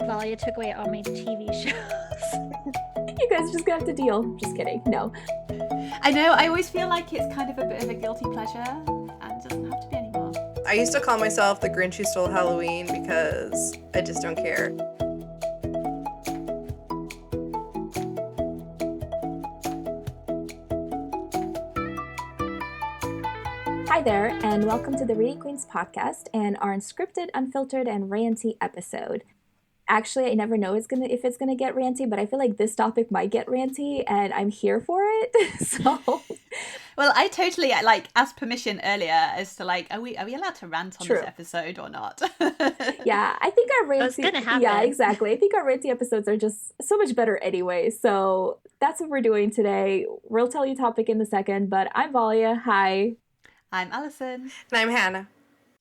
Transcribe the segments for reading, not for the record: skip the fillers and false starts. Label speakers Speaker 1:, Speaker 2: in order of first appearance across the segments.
Speaker 1: Valia took away all my TV shows.
Speaker 2: You guys just gonna have to deal. Just kidding. No.
Speaker 3: I know, I always feel like it's kind of a bit of a guilty pleasure, and it doesn't have to be anymore.
Speaker 4: I used to call myself the Grinch who stole Halloween because I just don't care.
Speaker 2: Hi there, and welcome to the Reading Queens podcast and our unscripted, unfiltered, and ranty episode. Actually, I never know if it's gonna get ranty, but I feel like this topic might get ranty, and I'm here for it. So,
Speaker 3: well, I totally asked permission earlier as to are we allowed to rant on
Speaker 2: True.
Speaker 3: this episode or not?
Speaker 2: Yeah, I think our ranty.
Speaker 1: That's gonna happen.
Speaker 2: Yeah, exactly. I think our ranty episodes are just so much better anyway. So that's what we're doing today. We'll tell you topic in a second, but I'm Valia. Hi.
Speaker 3: I'm Alison.
Speaker 4: And I'm Hanna.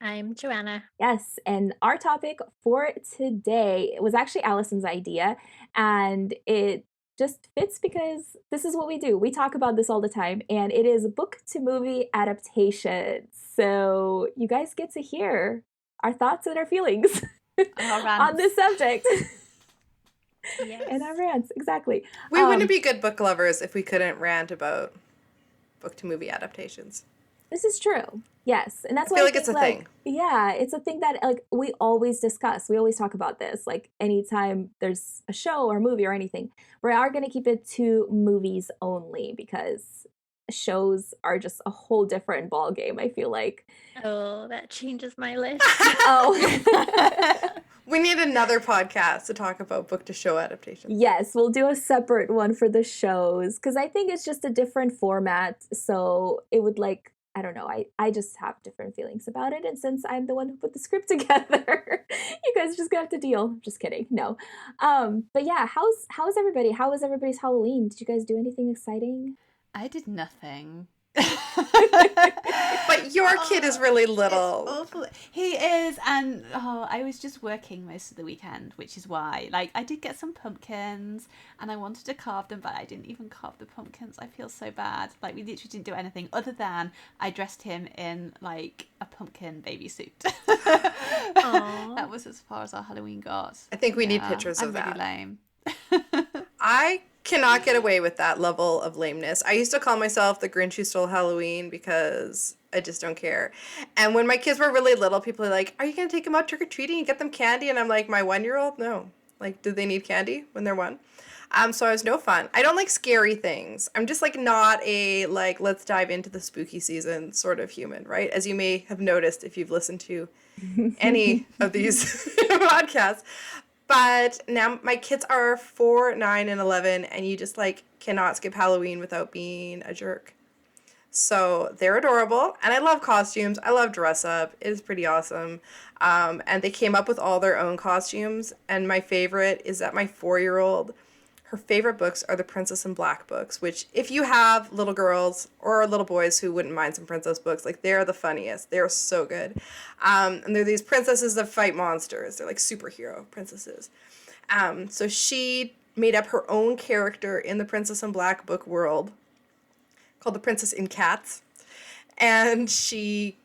Speaker 1: I'm Joanna.
Speaker 2: Yes, and our topic for today was actually Alison's idea, and it just fits because this is what we do. We talk about this all the time, and it is book to movie adaptation. So you guys get to hear our thoughts and our feelings on this subject.
Speaker 1: Yes.
Speaker 2: And our rants, exactly.
Speaker 4: We wouldn't be good book lovers if we couldn't rant about book to movie adaptations.
Speaker 2: This is true. Yes. And that's
Speaker 4: I
Speaker 2: why
Speaker 4: feel like it's a thing.
Speaker 2: Yeah, it's a thing that we always discuss. We always talk about this. Anytime there's a show or movie or anything, we are going to keep it to movies only because shows are just a whole different ball game, I feel like.
Speaker 1: Oh, that changes my list.
Speaker 2: Oh.
Speaker 4: We need another podcast to talk about book to show adaptations.
Speaker 2: Yes, we'll do a separate one for the shows because I think it's just a different format. So it would I don't know. I just have different feelings about it. And since I'm the one who put the script together, you guys are just gonna have to deal. Just kidding. No. But yeah, how's everybody? How was everybody's Halloween? Did you guys do anything exciting?
Speaker 3: I did nothing.
Speaker 4: But your kid is really little.
Speaker 3: It's awful. He is, and I was just working most of the weekend, which is why. I did get some pumpkins, and I wanted to carve them, but I didn't even carve the pumpkins. I feel so bad. We literally didn't do anything other than I dressed him in a pumpkin baby suit. That was as far as our Halloween got.
Speaker 4: I think we need pictures of that.
Speaker 3: Really lame.
Speaker 4: I cannot get away with that level of lameness. I used to call myself the Grinch who stole Halloween because I just don't care. And when my kids were really little, people are like, are you going to take them out trick-or-treating and get them candy? And I'm like, my 1-year-old? No. Do they need candy when they're 1? So I was no fun. I don't like scary things. I'm just not a let's dive into the spooky season sort of human, right? As you may have noticed if you've listened to any of these podcasts. But now my kids are 4, 9, and 11, and you just cannot skip Halloween without being a jerk. So they're adorable, and I love costumes. I love dress up. It is pretty awesome. And they came up with all their own costumes, and my favorite is that my 4-year-old, her favorite books are the Princess in Black books, which if you have little girls or little boys who wouldn't mind some princess books, they're the funniest. They're so good. And they're these princesses that fight monsters. They're superhero princesses. So she made up her own character in the Princess in Black book world called the Princess in Cats. And she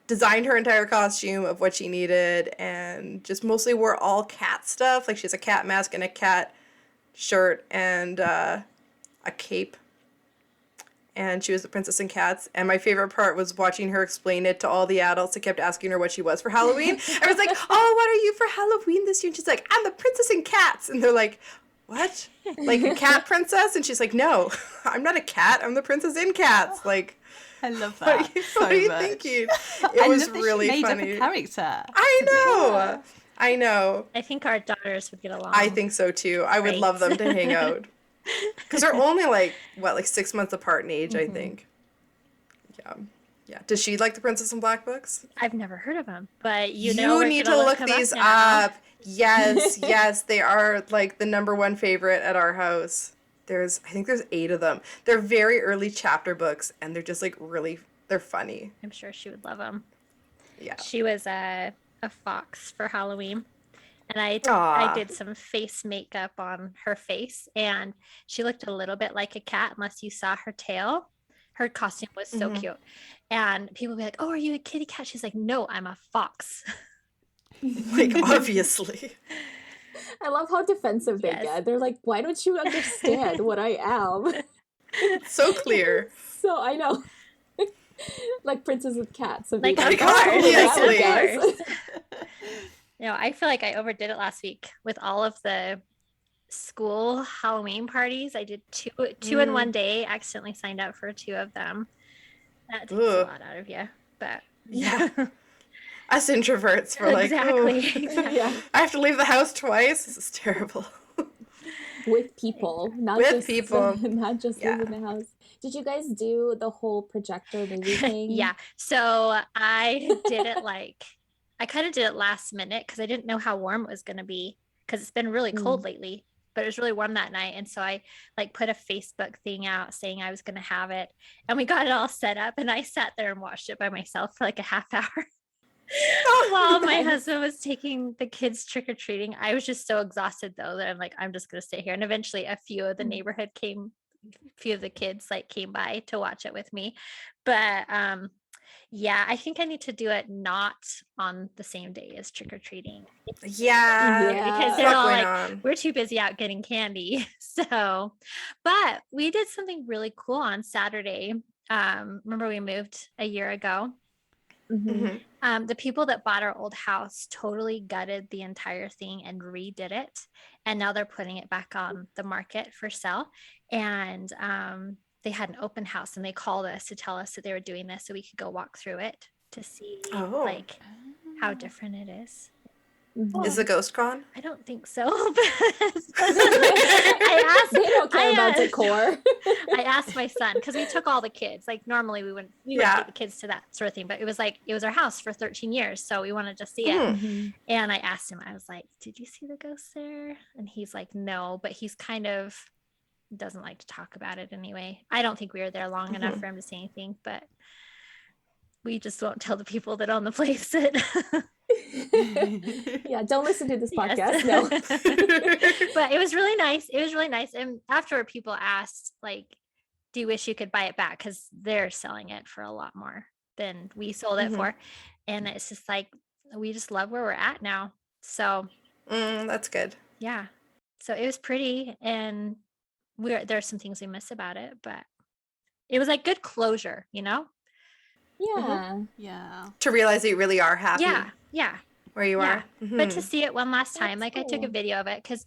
Speaker 4: designed her entire costume of what she needed and just mostly wore all cat stuff. She has a cat mask and a cat shirt and a cape, and she was the Princess in Cats. And my favorite part was watching her explain it to all the adults that kept asking her what she was for Halloween. I was like, oh, what are you for Halloween this year? And she's like, I'm the Princess in Cats. And they're like, what? A cat princess? And she's like, no, I'm not a cat, I'm the Princess in Cats.
Speaker 3: I love that.
Speaker 4: What are you thinking? It was really
Speaker 3: made
Speaker 4: funny.
Speaker 3: Up a character.
Speaker 4: I know. I know.
Speaker 1: I think our daughters would get along.
Speaker 4: I think so too. I would love them to hang out. Because they're only 6 months apart in age, I think. Yeah. Does she like the Princess in Black books?
Speaker 1: I've never heard of them, but
Speaker 4: you need to look these up. Yes, they are the number one favorite at our house. I think there's 8 of them. They're very early chapter books, and they're just they're funny.
Speaker 1: I'm sure she would love them.
Speaker 4: Yeah.
Speaker 1: She was a fox for Halloween, and I did some face makeup on her face, and she looked a little bit like a cat unless you saw her tail. Her costume was so cute, and people would be like, oh, are you a kitty cat? She's like, no, I'm a fox.
Speaker 4: Obviously.
Speaker 2: love how defensive they
Speaker 1: Yes.
Speaker 2: get. They're like, why don't you understand what I am?
Speaker 4: It's so clear.
Speaker 2: So I know. Like Princes with Cats.
Speaker 1: Like,
Speaker 2: Aviva.
Speaker 1: of course.
Speaker 4: Obviously.
Speaker 1: Like, of course. I feel like I overdid it last week with all of the school Halloween parties. I did two in one day, accidentally signed up for 2 of them. That takes a lot out of you. But
Speaker 4: yeah. Us introverts were like,
Speaker 1: exactly.
Speaker 2: Yeah.
Speaker 4: I have to leave the house twice. This is terrible.
Speaker 2: With people, not
Speaker 4: With
Speaker 2: just
Speaker 4: people.
Speaker 2: not just
Speaker 4: Yeah.
Speaker 2: leaving the house. Did you guys do the whole projector movie thing?
Speaker 1: Yeah. So I did it I kind of did it last minute because I didn't know how warm it was going to be because it's been really cold lately, but it was really warm that night. And so I put a Facebook thing out saying I was going to have it, and we got it all set up, and I sat there and watched it by myself for like a half hour. While my husband was taking the kids trick-or-treating. I was just so exhausted though that I'm like, I'm just gonna sit here. And eventually a few of the neighborhood few of the kids came by to watch it with me. But yeah, I think I need to do it not on the same day as trick-or-treating.
Speaker 4: Yeah.
Speaker 1: Because they're all like, we're too busy out getting candy. So, but we did something really cool on Saturday. Remember we moved a year ago? The people that bought our old house totally gutted the entire thing and redid it, and now they're putting it back on the market for sale. And they had an open house, and they called us to tell us that they were doing this so we could go walk through it to see how different it is.
Speaker 4: Is the ghost gone?
Speaker 1: I don't think so.
Speaker 2: They don't care about decor.
Speaker 1: I asked my son because we took all the kids. Like normally we wouldn't take the kids to that sort of thing, but it was our house for 13 years, so we wanted to see it. And I asked him, I was like, "Did you see the ghost there?" And he's like, "No," but he's kind of doesn't like to talk about it anyway. I don't think we were there long enough for him to say anything, but we just won't tell the people that own the place that.
Speaker 2: Yeah, don't listen to this podcast.
Speaker 1: Yes.
Speaker 2: No.
Speaker 1: But it was really nice. And afterward, people asked, like, do you wish you could buy it back? Because they're selling it for a lot more than we sold it for. And it's just like, we just love where we're at now. So
Speaker 4: that's good.
Speaker 1: Yeah. So it was pretty, and there's some things we miss about it, but it was like good closure,
Speaker 2: Yeah.
Speaker 3: Yeah.
Speaker 4: To realize that you really are happy.
Speaker 1: Yeah.
Speaker 4: Where you are.
Speaker 1: But to see it one last time,
Speaker 2: That's
Speaker 1: I took a
Speaker 2: cool.
Speaker 1: video of it because,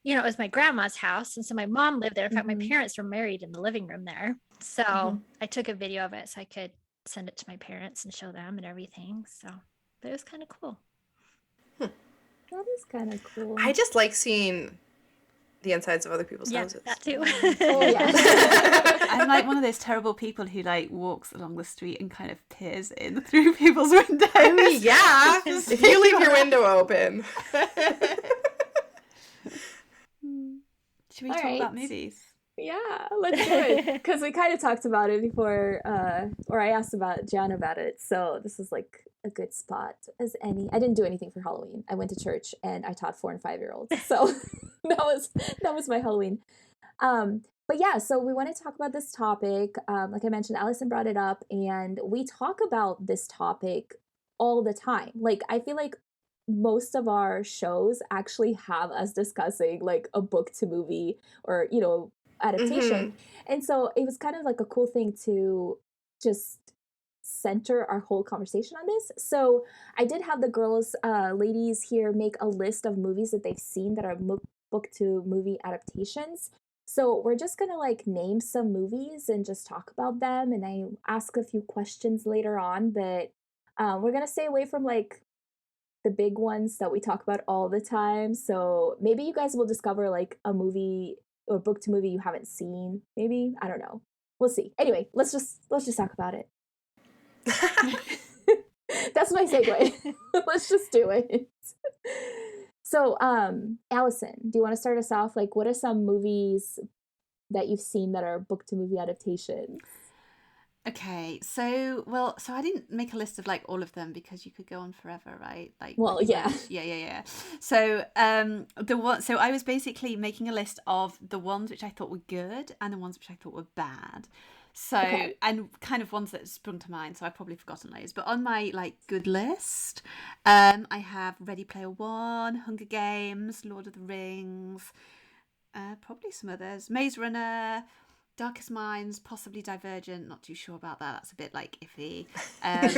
Speaker 1: it was my grandma's house. And so my mom lived there. In fact, my parents were married in the living room there. So I took a video of it so I could send it to my parents and show them and everything. So, but it was kind of cool.
Speaker 2: That is kind of cool.
Speaker 4: I just like seeing the insides of other people's
Speaker 1: Yeah,
Speaker 4: houses.
Speaker 1: that too.
Speaker 2: Oh, yeah.
Speaker 3: I'm like one of those terrible people who walks along the street and kind of peers in through people's windows.
Speaker 4: I mean, yeah. If you leave your window open.
Speaker 3: Should we
Speaker 2: All
Speaker 3: talk
Speaker 2: right.
Speaker 3: about movies?
Speaker 2: Yeah, let's do it. Because we kind of talked about it before, or I asked Joanna about it. So this is like a good spot as any. I didn't do anything for Halloween. I went to church and I taught 4- and 5-year-olds. So that was my Halloween. But yeah, so we want to talk about this topic. Like I mentioned, Alison brought it up, and we talk about this topic all the time. Like, I feel like most of our shows actually have us discussing like a book to movie or, adaptation. And so it was kind of like a cool thing to just center our whole conversation on this. So I did have the ladies here make a list of movies that they've seen that are book to movie adaptations. So we're just going to name some movies and just talk about them. And I ask a few questions later on, but we're going to stay away from the big ones that we talk about all the time. So maybe you guys will discover a movie or book to movie you haven't seen. Maybe, I don't know. We'll see. Anyway, let's just talk about it. That's my segue. Let's just do it. So, Alison, do you want to start us off? What are some movies that you've seen that are book to movie adaptations?
Speaker 3: Okay, so I didn't make a list of all of them because you could go on forever, right?
Speaker 2: Yeah.
Speaker 3: Yeah. So so I was basically making a list of the ones which I thought were good and the ones which I thought were bad. So,
Speaker 2: Okay.
Speaker 3: and kind of ones that sprung to mind, so I've probably forgotten those. But on my good list, I have Ready Player One, Hunger Games, Lord of the Rings, probably some others, Maze Runner, Darkest Minds, possibly Divergent. Not too sure about that. That's a bit iffy. And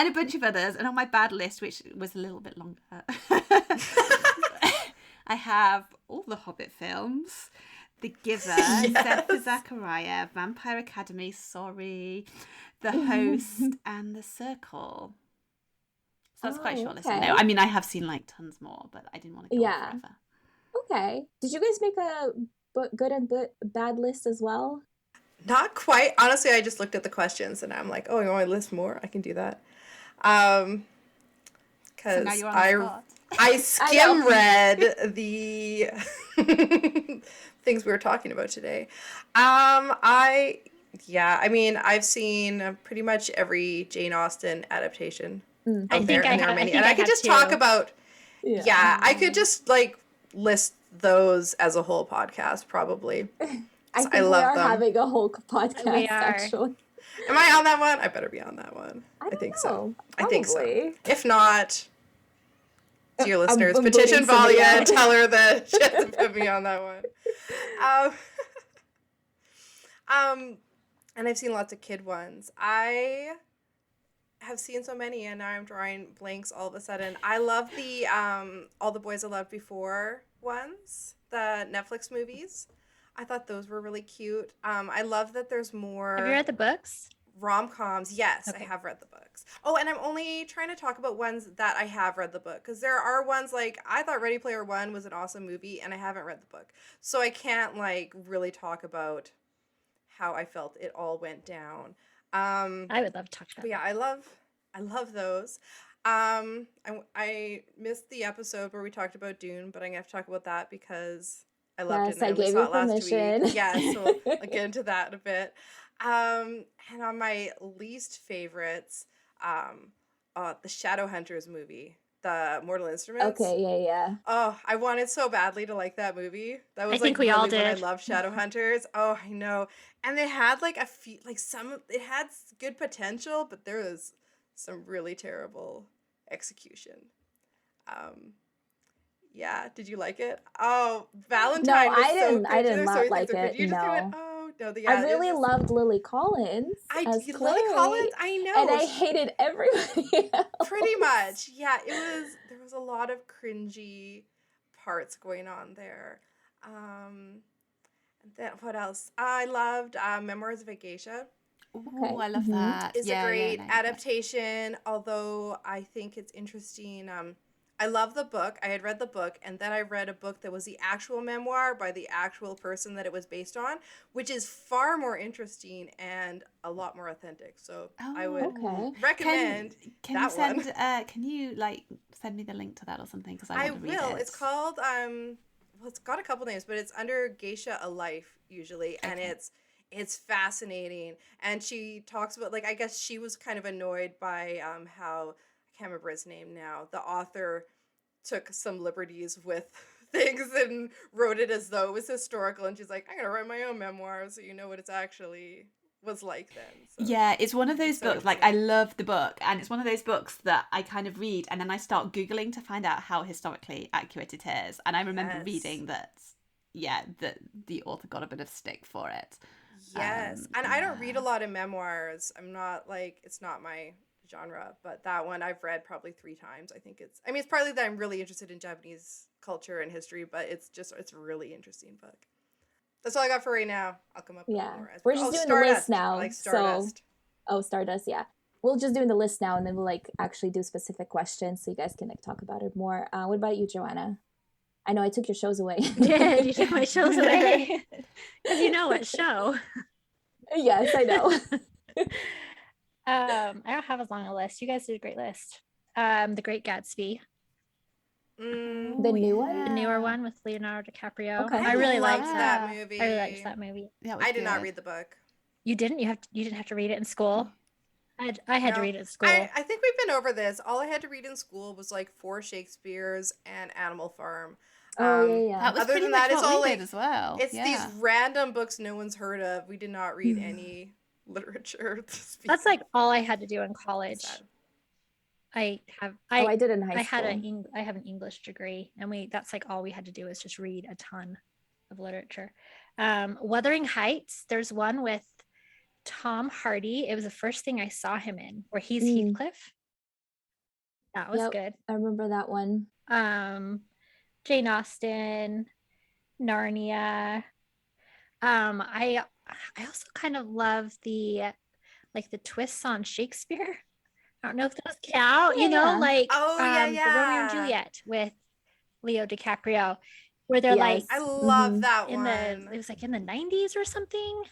Speaker 3: a bunch of others. And on my bad list, which was a little bit longer, I have all the Hobbit films. The Giver, Set for Zechariah, Vampire Academy, sorry, The Host, and The Circle. So that's quite a short list.
Speaker 2: Okay.
Speaker 3: No, I mean, I have seen tons more, but I didn't want to go on forever.
Speaker 2: Okay. Did you guys make a good and bad list as well?
Speaker 4: Not quite. Honestly, I just looked at the questions and I'm like, oh, you want to list more? I can do that. Because I skim read the things we were talking about today. I mean, I've seen pretty much every Jane Austen adaptation.
Speaker 1: I think
Speaker 4: there are many, and I could just talk about. Yeah, I could just list those as a whole podcast, probably.
Speaker 2: I think we are having a whole podcast.
Speaker 1: We are.
Speaker 2: Actually.
Speaker 4: Am I on that one? I better be on that one. I think so. I think so. If not, dear listeners, petition Valia and tell her that she has to put me on that one. And I've seen lots of kid ones. I have seen so many, and now I'm drawing blanks all of a sudden. I love the All the Boys I Loved Before ones, the Netflix movies. I thought those were really cute. I love that there's more.
Speaker 1: Have you read the books?
Speaker 4: Rom-coms, yes, okay. I have read the books. Oh, and I'm only trying to talk about ones that I have read the book, because there are ones I thought Ready Player One was an awesome movie, and I haven't read the book, so I can't really talk about how I felt it all went down.
Speaker 1: I would love to talk about.
Speaker 4: But yeah, I love those. I missed the episode where we talked about Dune, but I'm gonna have to talk about that because I loved it. And I only saw it last week. Yeah, so I'll get into that in a bit. And on my least favorites, the Shadowhunters movie, the Mortal Instruments.
Speaker 2: Okay, yeah.
Speaker 4: Oh, I wanted so badly to like that movie. That was
Speaker 1: I think we all did.
Speaker 4: I love Shadowhunters. Oh, I know. And it had a few, it had good potential, but there was some really terrible execution. Yeah, did you like it? Oh, Valentine.
Speaker 2: No, I did not like it.
Speaker 4: You just went,
Speaker 2: I really loved Lily Collins as Clary.
Speaker 4: Lily Collins, I know.
Speaker 2: And I hated everybody else.
Speaker 4: Pretty much, yeah. There was a lot of cringy parts going on there. And then what else? I loved Memoirs of a Geisha.
Speaker 3: Oh, I love that.
Speaker 4: It's a great adaptation, although I think it's interesting. I love the book. I had read the book, and then I read a book that was the actual memoir by the actual person that it was based on, which is far more interesting and a lot more authentic. So I would recommend that one.
Speaker 3: Can you send me the link to that or something? Because I want to read it.
Speaker 4: It's called it's got a couple names, but it's under Geisha a Life usually, and it's fascinating. And she talks about I guess she was kind of annoyed by how. I can't remember his name now. The author took some liberties with things and wrote it as though it was historical, and she's like, I'm gonna write my own memoir so you know what it's actually was like then. So,
Speaker 3: yeah, it's one of those books, I love the book, and it's one of those books that I kind of read and then I start Googling to find out how historically accurate it is, and I remember reading that the author got a bit of stick for it.
Speaker 4: Yes, and I don't read a lot of memoirs. I'm not it's not my genre, but that one I've read probably 3 times. I think it's partly that I'm really interested in Japanese culture and history, but it's a really interesting book. That's all I got for right now. I'll come up with more.
Speaker 2: We're just doing
Speaker 4: Stardust.
Speaker 2: the list now.
Speaker 4: I like Stardust.
Speaker 2: Stardust, yeah. We're just doing the list now, and then we'll actually do specific questions so you guys can talk about it more. What about you, Joanna? I know I took your shows away.
Speaker 1: Yeah, you took my shows away. Because you know what show.
Speaker 2: Yes, I know.
Speaker 1: I don't have as long a list. You guys did a great list. The Great Gatsby.
Speaker 2: The new one?
Speaker 1: The newer one with Leonardo DiCaprio.
Speaker 2: Okay.
Speaker 1: I really liked
Speaker 4: that movie.
Speaker 1: I really liked that movie.
Speaker 4: I did not read the book.
Speaker 1: You didn't? You didn't have to read it in school? I had to
Speaker 4: No,
Speaker 1: read it at school.
Speaker 4: I think we've been over this. All I had to read in school was like 4 Shakespeare's and Animal Farm.
Speaker 2: Oh yeah,
Speaker 3: That was
Speaker 4: Other
Speaker 3: pretty
Speaker 4: than
Speaker 3: much
Speaker 4: that, it's
Speaker 3: what
Speaker 4: all
Speaker 3: we
Speaker 4: like
Speaker 3: did as well.
Speaker 4: it's
Speaker 3: Yeah.
Speaker 4: these random books no one's heard of. We did not read any literature.
Speaker 1: That's like all I had to do in college.
Speaker 4: Sad.
Speaker 2: I did in high school.
Speaker 1: I have an English degree, and that's like all we had to do is just read a ton of literature. Wuthering Heights, there's one with Tom Hardy. It was the first thing I saw him in, where he's Heathcliff. That was good.
Speaker 2: I remember that one.
Speaker 1: Jane Austen, Narnia. I also kind of love the twists on Shakespeare. I don't know if those count,
Speaker 2: Yeah, yeah.
Speaker 1: the Romeo and Juliet with Leo DiCaprio, where they're
Speaker 2: Yes.
Speaker 4: I love that
Speaker 1: in
Speaker 4: one.
Speaker 1: it was like in the 90s or something.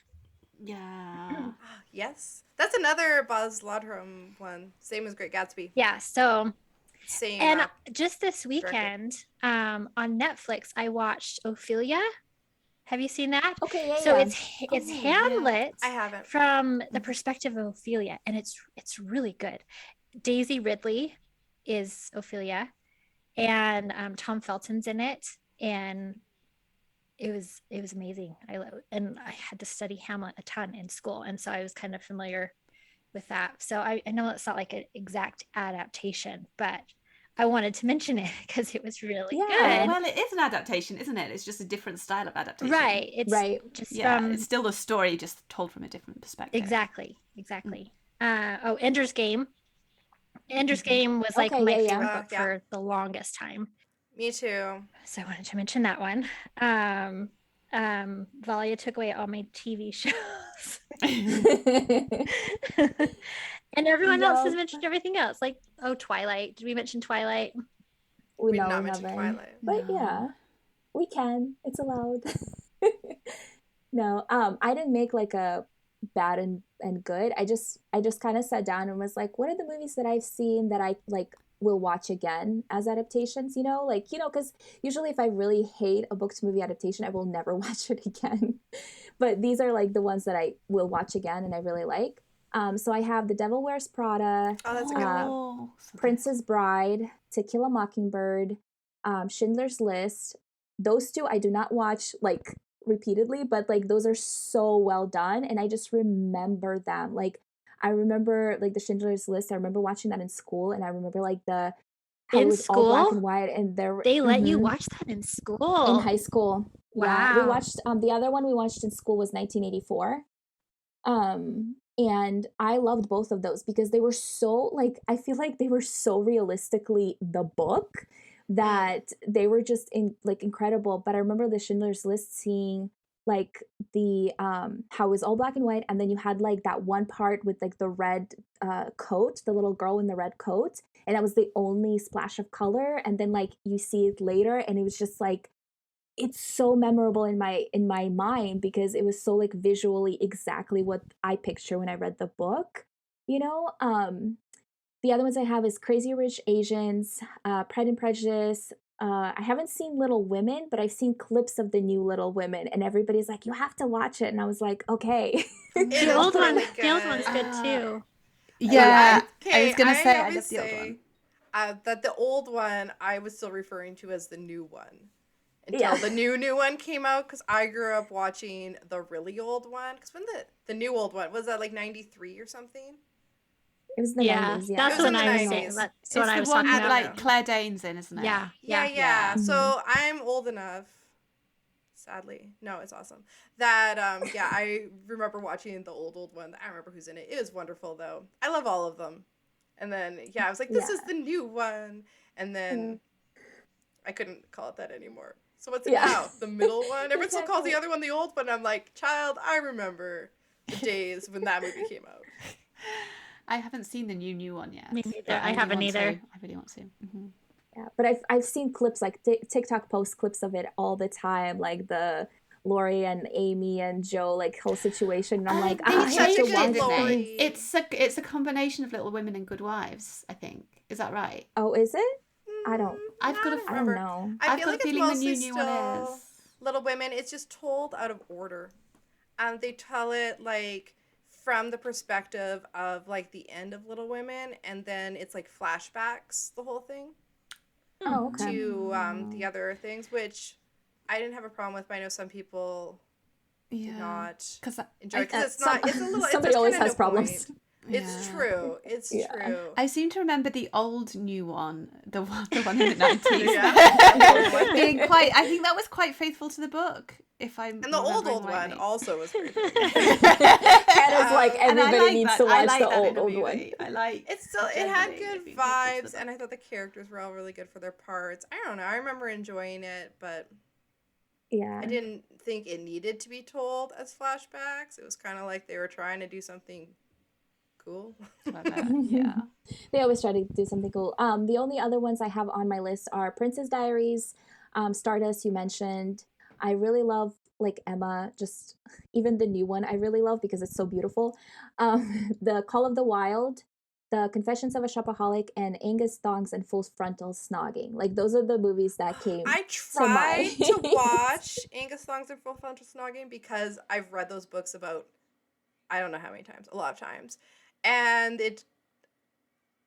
Speaker 3: Yeah.
Speaker 4: Yes. That's another Buzz Ludrum one. Same as Great Gatsby.
Speaker 1: Yeah, so
Speaker 4: Same.
Speaker 1: and just this weekend, on Netflix, I watched Ophelia. Have you seen that?
Speaker 2: Okay, yeah,
Speaker 1: So
Speaker 2: yeah.
Speaker 1: it's Hamlet
Speaker 4: I haven't.
Speaker 1: from the perspective of Ophelia, and it's really good. Daisy Ridley is Ophelia, and Tom Felton's in it, and it was amazing. I had to study Hamlet a ton in school, and so I was kind of familiar with that. So I know it's not like an exact adaptation, but I wanted to mention it because it was really good.
Speaker 3: Well, it is an adaptation, isn't it? It's just a different style of adaptation.
Speaker 1: Right. It's just
Speaker 3: it's still a story, just told from a different perspective.
Speaker 1: Exactly. Ender's Game. Ender's Game was like my favorite book for the longest time.
Speaker 4: Me too.
Speaker 1: So I wanted to mention that one. Valia took away all my TV shows. And everyone else has mentioned everything else. Like, Twilight. Did we mention Twilight?
Speaker 2: We
Speaker 4: did
Speaker 2: know
Speaker 4: not
Speaker 2: we
Speaker 4: mention
Speaker 2: haven't.
Speaker 4: Twilight.
Speaker 2: But yeah, we can. It's allowed. No, I didn't make like a bad and good. I just kind of sat down and was like, what are the movies that I've seen that I like will watch again as adaptations, because usually if I really hate a book to movie adaptation, I will never watch it again. But these are like the ones that I will watch again and I really like. So I have The Devil Wears Prada,
Speaker 4: That's a good one.
Speaker 2: Princess Bride, To Kill a Mockingbird, Schindler's List. Those two I do not watch like repeatedly, but like those are so well done, and I just remember them. Like I remember like the Schindler's List. I remember watching that in school, and I remember like how it was all black and white, and
Speaker 1: they let you watch that in school
Speaker 2: in high school.
Speaker 1: Wow.
Speaker 2: Yeah, we watched the other one we watched in school was 1984. And I loved both of those because they were so like I feel like they were so realistically the book that they were just incredible. But I remember the Schindler's List seeing like the how it was all black and white, and then you had like that one part with like the red coat, the little girl in the red coat, and that was the only splash of color. And then like you see it later, and it was just like it's so memorable in my mind because it was so like visually exactly what I picture when I read the book, The other ones I have is Crazy Rich Asians, Pride and Prejudice. I haven't seen Little Women, but I've seen clips of the new Little Women, and everybody's like, you have to watch it. And I was like, okay.
Speaker 1: The old one's good too.
Speaker 3: Yeah, I was going to say,
Speaker 4: I
Speaker 3: love the old one.
Speaker 4: That the old one I was still referring to as the new one. Until the new one came out, because I grew up watching the really old one. Because when the new old one, was that like 93 or something?
Speaker 2: It was the 90s,
Speaker 1: That's
Speaker 4: what
Speaker 1: I was saying. That's what I was talking about.
Speaker 3: Like Claire Danes in, isn't it?
Speaker 1: Yeah.
Speaker 4: Mm-hmm. So I'm old enough, sadly. No, it's awesome. That, I remember watching the old one. I don't remember who's in it. It was wonderful, though. I love all of them. And then, I was like, this is the new one. And then I couldn't call it that anymore. So what's it now? The middle one? Everyone still calls the other one the old one. I'm like, child, I remember the days when that movie came out.
Speaker 3: I haven't seen the new one yet.
Speaker 1: Me neither. I haven't either.
Speaker 3: I really want to. Mm-hmm.
Speaker 2: Yeah, but I've seen clips like TikTok post clips of it all the time, like the Lori and Amy and Joe like whole situation. And I'm like, I have to watch it.
Speaker 3: It's a combination of Little Women and Good Wives, I think. Is that right?
Speaker 2: Oh, is it? I don't
Speaker 4: know. I feel like it's mostly still Little Women. It's just told out of order. They tell it like from the perspective of like the end of Little Women, and then it's like flashbacks, the whole thing,
Speaker 2: Oh, okay.
Speaker 4: to the other things, which I didn't have a problem with, but I know some people did not enjoy it because it's not. It's a little.
Speaker 2: Somebody always has problems.
Speaker 4: Point. It's true. It's true.
Speaker 3: I seem to remember the old new one, the one in the 90s. Being quite. I think that was quite faithful to the book. If I'm
Speaker 4: and the old one also was pretty good.
Speaker 2: Hannah's like everybody needs to watch the old one.
Speaker 3: I like
Speaker 4: it's still it had good vibes, and I thought the characters were all really good for their parts. I don't know. I remember enjoying it, but
Speaker 2: yeah,
Speaker 4: I didn't think it needed to be told as flashbacks. It was kind of like they were trying to do something cool.
Speaker 3: Yeah.
Speaker 2: They always try to do something cool. The only other ones I have on my list are Princess Diaries, Stardust, you mentioned. I really love like Emma, just even the new one I really love because it's so beautiful. The Call of the Wild, The Confessions of a Shopaholic, and Angus Thongs and Full Frontal Snogging. Like those are the movies that came.
Speaker 4: I tried to watch Angus Thongs and Full Frontal Snogging because I've read those books about I don't know how many times, a lot of times. And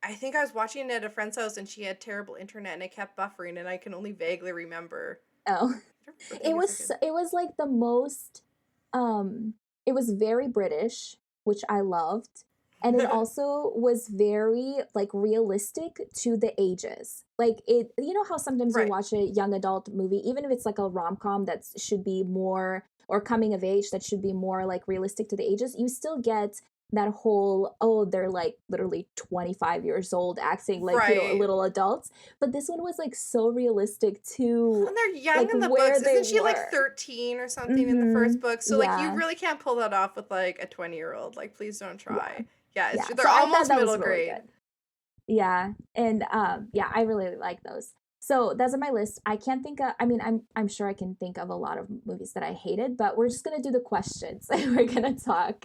Speaker 4: I think I was watching it at a friend's house and she had terrible internet and it kept buffering and I can only vaguely remember.
Speaker 2: Oh. It was like the most it was very British, which I loved, and it also was very like realistic to the ages. Like it, you know how sometimes you watch a young adult movie, even if it's like a rom-com that should be more, or coming of age that should be more like realistic to the ages, you still get that whole, oh, they're like literally 25 years old acting like little adults. But this one was like so realistic too.
Speaker 4: And they're young in the books. Isn't she like 13 or something in the first book? So like you really can't pull that off with like a 20-year-old. Like please don't try. Yeah, they're almost middle grade. Really
Speaker 2: yeah. And I really like those. So that's on my list. I can't think of, I mean, I'm sure I can think of a lot of movies that I hated, but we're just gonna do the questions and we're gonna talk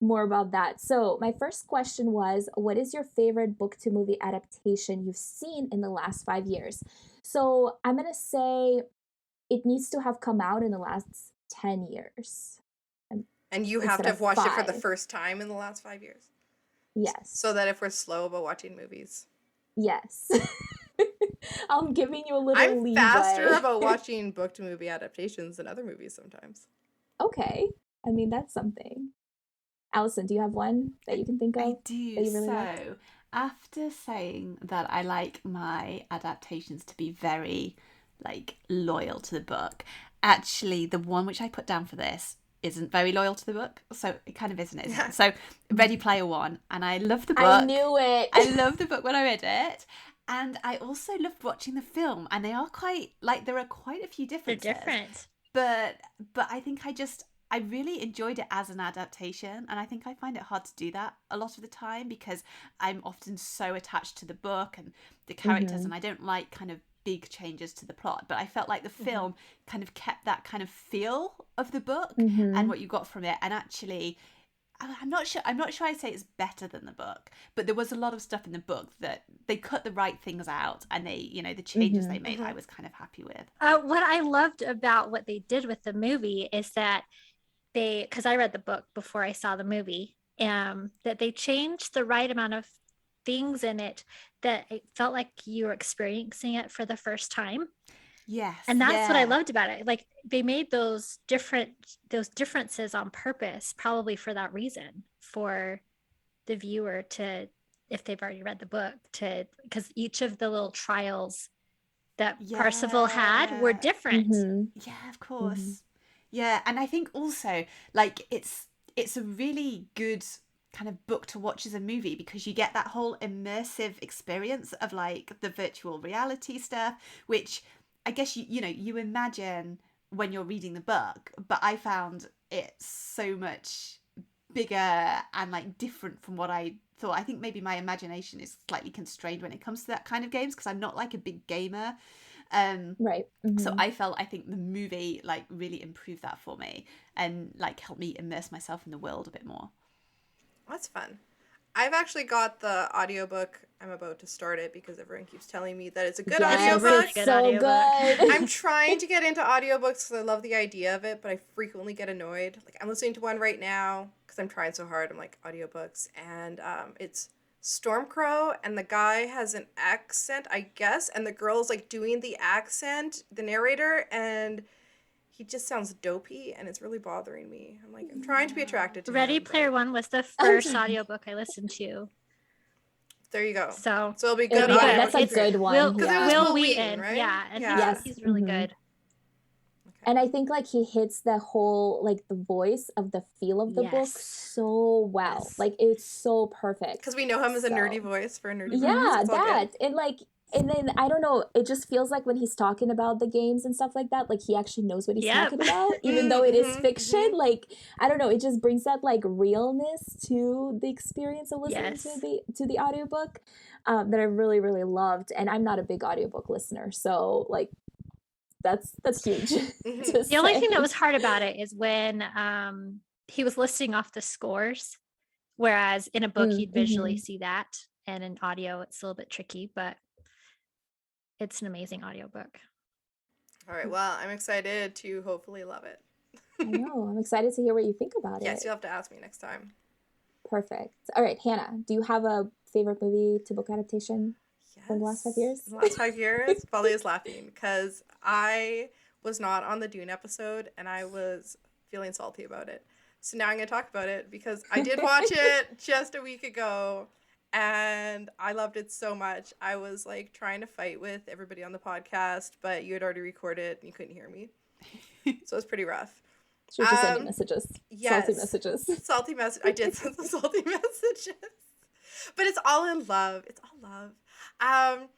Speaker 2: more about that. So my first question was, what is your favorite book to movie adaptation you've seen in the last 5 years? So I'm going to say it needs to have come out in the last 10 years.
Speaker 4: And you have to have watched it for the first time in the last 5 years?
Speaker 2: Yes.
Speaker 4: So that if we're slow about watching movies.
Speaker 2: Yes. I'm giving you a little leeway.
Speaker 4: I'm faster about watching book to movie adaptations than other movies sometimes.
Speaker 2: Okay. I mean, that's something. Alison, do you have one that you can think of?
Speaker 3: I do. Really liked? After saying that I like my adaptations to be very like loyal to the book, actually the one which I put down for this isn't very loyal to the book, so it kind of isn't. So Ready Player One, and I love the book.
Speaker 2: I knew it.
Speaker 3: I loved the book when I read it, and I also loved watching the film, and they are quite like there are quite a few differences.
Speaker 1: They're different,
Speaker 3: but I think I really enjoyed it as an adaptation, and I think I find it hard to do that a lot of the time because I'm often so attached to the book and the characters, and I don't like kind of big changes to the plot. But I felt like the film kind of kept that kind of feel of the book and what you got from it. And actually, I'm not sure I'd say it's better than the book, but there was a lot of stuff in the book that they cut the right things out, and they, you know, the changes they made, I was kind of happy with.
Speaker 1: What I loved about what they did with the movie is that because I read the book before I saw the movie, that they changed the right amount of things in it that it felt like you were experiencing it for the first time.
Speaker 3: Yes.
Speaker 1: And that's what I loved about it. Like they made those differences on purpose, probably for that reason, for the viewer to, if they've already read the book, to, because each of the little trials that Percival had were different.
Speaker 3: Yeah, of course. Yeah, and I think also like it's a really good kind of book to watch as a movie because you get that whole immersive experience of like the virtual reality stuff, which I guess you imagine when you're reading the book, but I found it so much bigger and like different from what I thought. I think maybe my imagination is slightly constrained when it comes to that kind of games because I'm not like a big gamer.
Speaker 2: Right.
Speaker 3: So I think the movie like really improved that for me and like helped me immerse myself in the world a bit more.
Speaker 4: That's fun. I've actually got the audiobook I'm about to start it because everyone keeps telling me that it's a good
Speaker 2: yes,
Speaker 4: audiobook.
Speaker 2: it's so good.
Speaker 4: I'm trying to get into audiobooks because I love the idea of it, but I frequently get annoyed. Like, I'm listening to one right now because I'm trying so hard. I'm like, audiobooks. And it's Stormcrow, and the guy has an accent, I guess, and the girl's like doing the accent, the narrator, and he just sounds dopey, and it's really bothering me. I'm like, I'm trying to be attracted to
Speaker 1: Ready
Speaker 4: him.
Speaker 1: Player One was the first audiobook I listened to.
Speaker 4: There you go.
Speaker 1: So
Speaker 4: it'll be good.
Speaker 2: That's a good one.
Speaker 4: Because it was
Speaker 1: Will
Speaker 4: Will
Speaker 1: Wheaton,
Speaker 4: Wheaton, right?
Speaker 1: yeah, and
Speaker 2: Yes.
Speaker 1: he's really good.
Speaker 4: Okay.
Speaker 2: And I think like he hits the whole like the voice of the feel of the book so well.
Speaker 1: Yes.
Speaker 2: Like it's so perfect.
Speaker 4: Because we know him as a nerdy voice for a nerdy voice.
Speaker 2: Yeah,
Speaker 4: It's all
Speaker 2: that.
Speaker 4: good.
Speaker 2: And then I don't know, it just feels like when he's talking about the games and stuff like that, like he actually knows what he's talking about, even though it is fiction. Like I don't know, it just brings that like realness to the experience of listening to the audiobook that I really, really loved. And I'm not a big audiobook listener, so like that's huge.
Speaker 1: The only thing that was hard about it is when he was listing off the scores, whereas in a book you'd visually see that, and in audio it's a little bit tricky, but it's an amazing audiobook.
Speaker 4: All right, well, I'm excited to hopefully love it.
Speaker 2: I know, I'm excited to hear what you think about it.
Speaker 4: Yes, you'll have to ask me next time.
Speaker 2: Perfect. All right, Hanna, do you have a favorite movie to book adaptation from the last 5 years?
Speaker 4: In the last 5 years, Valia is laughing because I was not on the Dune episode and I was feeling salty about it. So now I'm going to talk about it because I did watch it just a week ago and I loved it so much. I was like trying to fight with everybody on the podcast, but you had already recorded and you couldn't hear me. So it was pretty rough.
Speaker 2: She was just sending messages.
Speaker 4: Yes.
Speaker 2: Salty messages.
Speaker 4: Salty message. I did send some salty messages. But it's all in love. It's all love.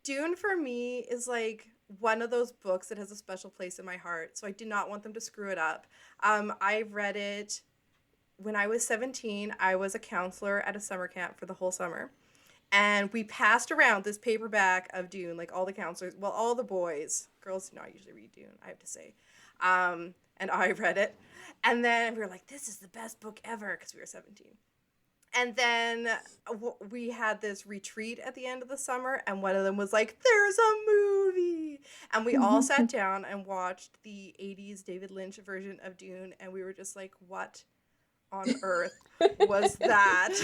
Speaker 4: Dune for me is like one of those books that has a special place in my heart. So I did not want them to screw it up. I read it when I was 17. I was a counselor at a summer camp for the whole summer. And we passed around this paperback of Dune, like all the counselors, well, all the boys. Girls do not usually read Dune, I have to say. And I read it. And then we were like, this is the best book ever, because we were 17. And then we had this retreat at the end of the summer, and one of them was like, there's a movie. And we all sat down and watched the 80s David Lynch version of Dune, and we were just like, what on earth was that?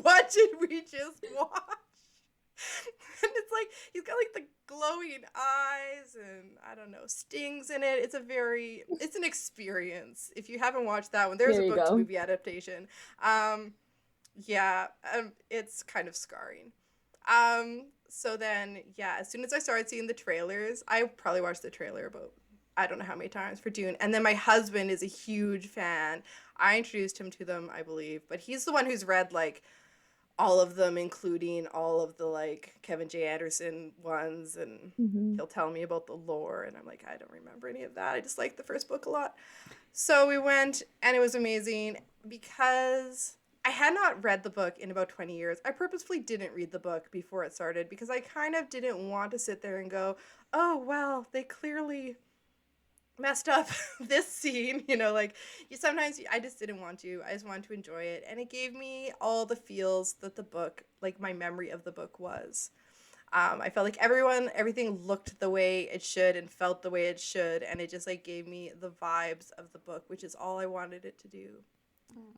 Speaker 4: What did we just watch? And it's like, he's got like the glowing eyes and I don't know, stings in it. It's an experience. If you haven't watched that one, there's a book to movie adaptation. It's kind of scarring. So then, as soon as I started seeing the trailers, I probably watched the trailer about, I don't know how many times for Dune. And then my husband is a huge fan. I introduced him to them, I believe, but he's the one who's read like all of them, including all of the like Kevin J. Anderson ones, and he'll tell me about the lore, and I'm like, I don't remember any of that. I just like the first book a lot. So we went, and it was amazing because I had not read the book in about 20 years. I purposefully didn't read the book before it started because I kind of didn't want to sit there and go, oh, well, they clearly messed up this scene, I just didn't want to. I just wanted to enjoy it, and it gave me all the feels that the book, like my memory of the book was. I felt like everything looked the way it should and felt the way it should, and it just like gave me the vibes of the book, which is all I wanted it to do.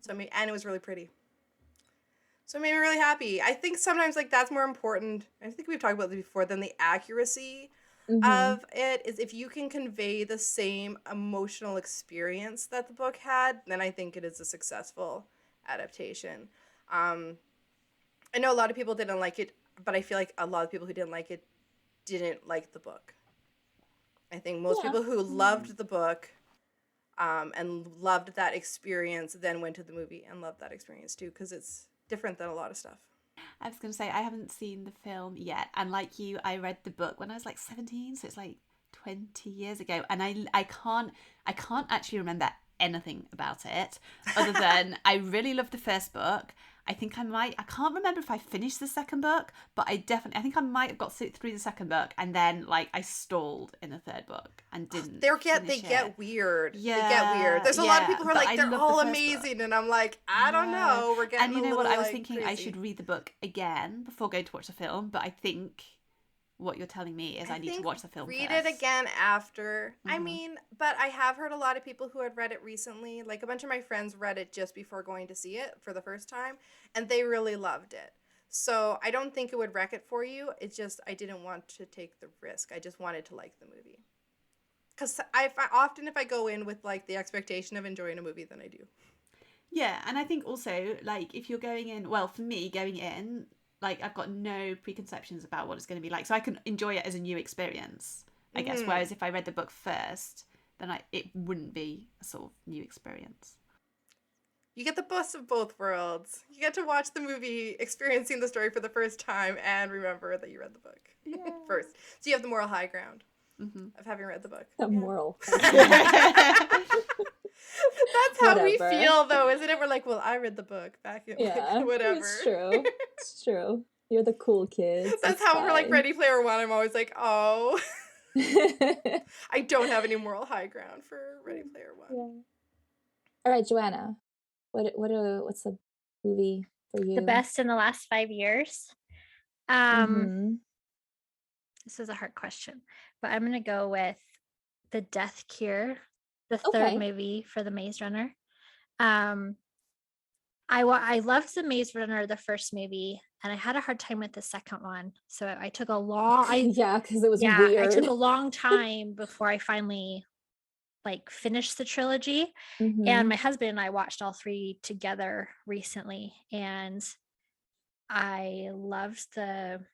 Speaker 4: And it was really pretty. So it made me really happy. I think sometimes like that's more important. I think we've talked about this before than the accuracy of it is if you can convey the same emotional experience that the book had, then I think it is a successful adaptation. I know a lot of people didn't like it, but I feel like a lot of people who didn't like it didn't like the book. I think most people who loved the book and loved that experience then went to the movie and loved that experience too, because it's different than a lot of stuff.
Speaker 3: I was going to say, I haven't seen the film yet. And like you, I read the book when I was like 17. So it's like 20 years ago. And I can't actually remember anything about it other than I really loved the first book. I think I can't remember if I finished the second book, but I think I might have got through the second book and then like I stalled in the third book and didn't
Speaker 4: They get weird.
Speaker 3: Yeah,
Speaker 4: they get weird. There's a lot of people who are like, they're all
Speaker 3: the
Speaker 4: amazing, and I'm like, I don't know. We're getting
Speaker 3: and you know
Speaker 4: a little,
Speaker 3: what? I was
Speaker 4: like,
Speaker 3: thinking
Speaker 4: crazy.
Speaker 3: I should read the book again before going to watch the film, but I think what you're telling me is I need to watch the film
Speaker 4: Read
Speaker 3: first.
Speaker 4: it again after. I mean, but I have heard a lot of people who had read it recently. Like, a bunch of my friends read it just before going to see it for the first time, and they really loved it. So I don't think it would wreck it for you. It's just I didn't want to take the risk. I just wanted to like the movie. Because often if I go in with, like, the expectation of enjoying a movie, then I do.
Speaker 3: Yeah, and I think also, like, if you're going in, well, for me, going in, like, I've got no preconceptions about what it's going to be like, so I can enjoy it as a new experience, I guess. Whereas if I read the book first, then it wouldn't be a sort of new experience.
Speaker 4: You get the best of both worlds. You get to watch the movie, experiencing the story for the first time, and remember that you read the book first. So you have the moral high ground of having read the book.
Speaker 2: The moral.
Speaker 4: That's how we feel, though, isn't it? We're like, well, I read the book back in whatever.
Speaker 2: It's true. It's true. You're the cool kids.
Speaker 4: That's how we're like Ready Player One. I'm always like, oh. I don't have any moral high ground for Ready Player One.
Speaker 2: Yeah. All right, Joanna. What's a movie for you?
Speaker 1: The best in the last 5 years. This is a hard question, but I'm gonna go with The Death Cure, the third movie for the Maze Runner. I loved the Maze Runner, the first movie, and I had a hard time with the second one. So I took a long
Speaker 2: because it was weird.
Speaker 1: I took a long time before I finally like finished the trilogy. And my husband and I watched all three together recently, and I loved I'm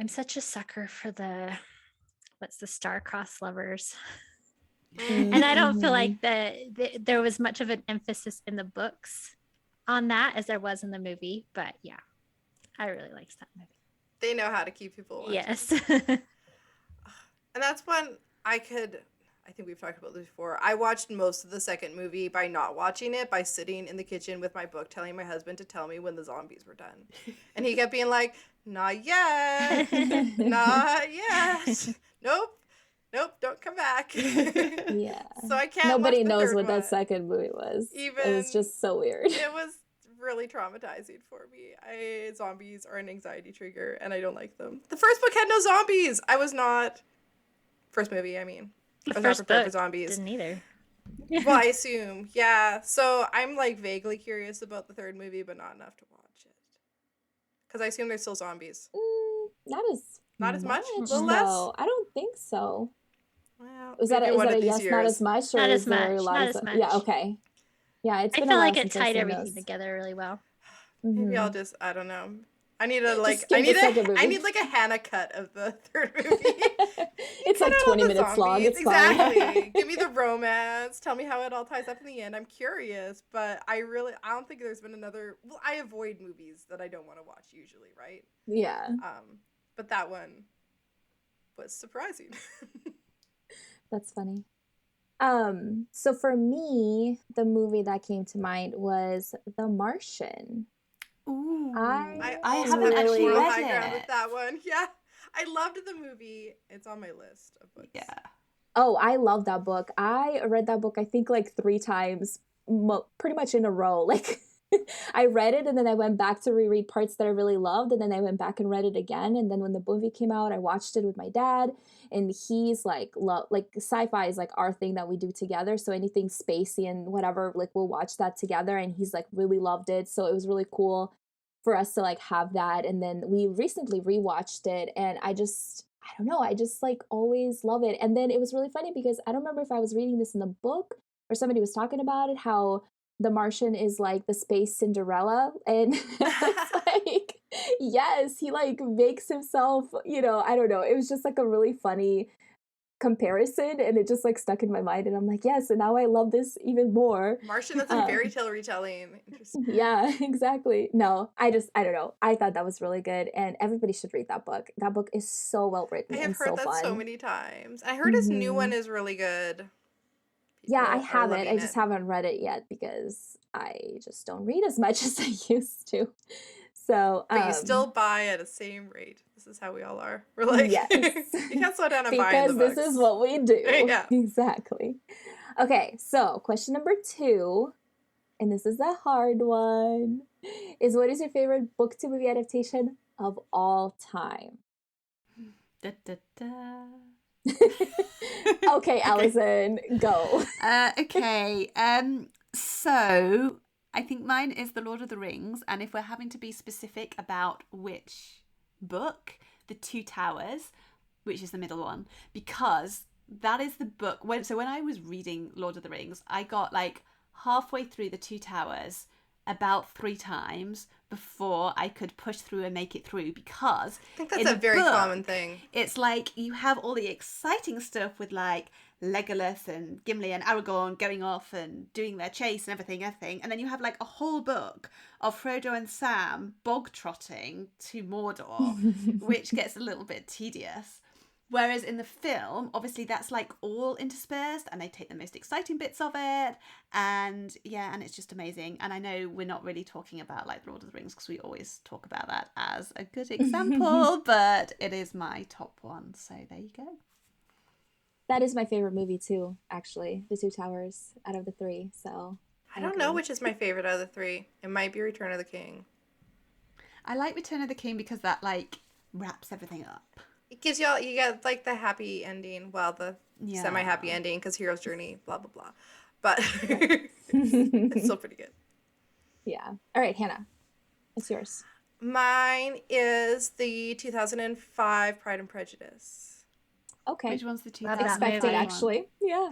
Speaker 1: such a sucker for the star-crossed lovers. And I don't feel like there was much of an emphasis in the books on that as there was in the movie, but yeah, I really liked that movie.
Speaker 4: They know how to keep people watching.
Speaker 1: Yes.
Speaker 4: And that's when I think we've talked about this before. I watched most of the second movie by not watching it, by sitting in the kitchen with my book, telling my husband to tell me when the zombies were done. And he kept being like, not yet. Not yet. Nope, don't come back.
Speaker 2: Yeah.
Speaker 4: So I can't
Speaker 2: Nobody
Speaker 4: watch the
Speaker 2: knows
Speaker 4: third
Speaker 2: what
Speaker 4: one.
Speaker 2: that second movie was. It was just so weird.
Speaker 4: It was really traumatizing for me. Zombies are an anxiety trigger, and I don't like them. The first book had no zombies. First movie, I mean. I was not prepared for zombies.
Speaker 1: Didn't either.
Speaker 4: Well, I assume, yeah. So I'm like vaguely curious about the third movie, but not enough to watch it. Because I assume there's still zombies.
Speaker 2: Not as much.
Speaker 4: A little less.
Speaker 2: No, I don't think so.
Speaker 4: Well,
Speaker 2: is that a yes?
Speaker 4: Years.
Speaker 2: Not as much. Or
Speaker 1: not as much.
Speaker 2: Not as much. Yeah. Okay. Yeah, it's been
Speaker 1: I feel like it tied everything together really well.
Speaker 4: Maybe I'll just, I don't know. I need I need like a Hanna cut of the third movie.
Speaker 2: It's like 20 minutes long. It's
Speaker 4: exactly.
Speaker 2: fine.
Speaker 4: Give me the romance. Tell me how it all ties up in the end. I'm curious, but I don't think there's been another. Well, I avoid movies that I don't want to watch usually, right?
Speaker 2: Yeah.
Speaker 4: But that one was surprising.
Speaker 2: That's funny. So for me, the movie that came to mind was The Martian.
Speaker 3: Ooh,
Speaker 4: I
Speaker 3: haven't actually read
Speaker 4: high
Speaker 3: it.
Speaker 4: ground with that one. Yeah, I loved the movie. It's on my list of books.
Speaker 3: Yeah.
Speaker 2: Oh, I love that book. I read that book, I think, like 3 times, pretty much in a row. Like, I read it and then I went back to reread parts that I really loved, and then I went back and read it again. And then when the movie came out, I watched it with my dad, and he's like sci-fi is like our thing that we do together. So anything spacey and whatever, like we'll watch that together, and he's like really loved it. So it was really cool for us to like have that. And then we recently rewatched it, and I don't know, I just like always love it. And then it was really funny because I don't remember if I was reading this in the book or somebody was talking about it, how the Martian is like the space Cinderella, and it's like, yes, he like makes himself, I don't know. It was just like a really funny comparison, and it just like stuck in my mind, and I'm like, yes, and now I love this even more.
Speaker 4: Martian, that's a fairy tale retelling. Interesting.
Speaker 2: Yeah, exactly. No, I don't know. I thought that was really good, and everybody should read that book. That book is so well written.
Speaker 4: I have
Speaker 2: and
Speaker 4: heard
Speaker 2: so
Speaker 4: that
Speaker 2: fun.
Speaker 4: so many times. I heard his new one is really good.
Speaker 2: Yeah, I
Speaker 4: are
Speaker 2: have it. I
Speaker 4: loving
Speaker 2: just
Speaker 4: it.
Speaker 2: haven't read it yet because I just don't read as much as I used to. So,
Speaker 4: But you still buy at the same rate. This is how we all are. We're like,
Speaker 2: yes.
Speaker 4: you can't slow down and buy the
Speaker 2: because
Speaker 4: books.
Speaker 2: this is what we do.
Speaker 4: Yeah.
Speaker 2: Exactly. Okay, so question number 2, and this is a hard one, is what is your favorite book to movie adaptation of all time?
Speaker 3: Da, da, da.
Speaker 2: Okay, Alison, go.
Speaker 3: Okay. So I think mine is The Lord of the Rings, and if we're having to be specific about which book, The Two Towers, which is the middle one, because that is the book. When I was reading Lord of the Rings, I got like halfway through The Two Towers about 3 times before I could push through and make it through, because
Speaker 4: I think that's a very common thing.
Speaker 3: It's like you have all the exciting stuff with like Legolas and Gimli and Aragorn going off and doing their chase and everything, and then you have like a whole book of Frodo and Sam bog trotting to Mordor, which gets a little bit tedious. Whereas in the film, obviously that's like all interspersed and they take the most exciting bits of it. And yeah, and it's just amazing. And I know we're not really talking about like Lord of the Rings because we always talk about that as a good example, but it is my top one. So there you go.
Speaker 2: That is my favorite movie too, actually. The Two Towers out of the 3. So
Speaker 4: I don't know which is my favorite out of the 3. It might be Return of the King.
Speaker 3: I like Return of the King because that like wraps everything up.
Speaker 4: It gives you get like the happy ending, well, the semi-happy ending because hero's journey, blah blah blah. But it's still pretty good.
Speaker 2: Yeah. All right, Hannah, what's yours?
Speaker 4: Mine is the 2005 Pride and Prejudice.
Speaker 2: Okay.
Speaker 3: Which one's the
Speaker 2: 2005 Unexpected, actually. Yeah.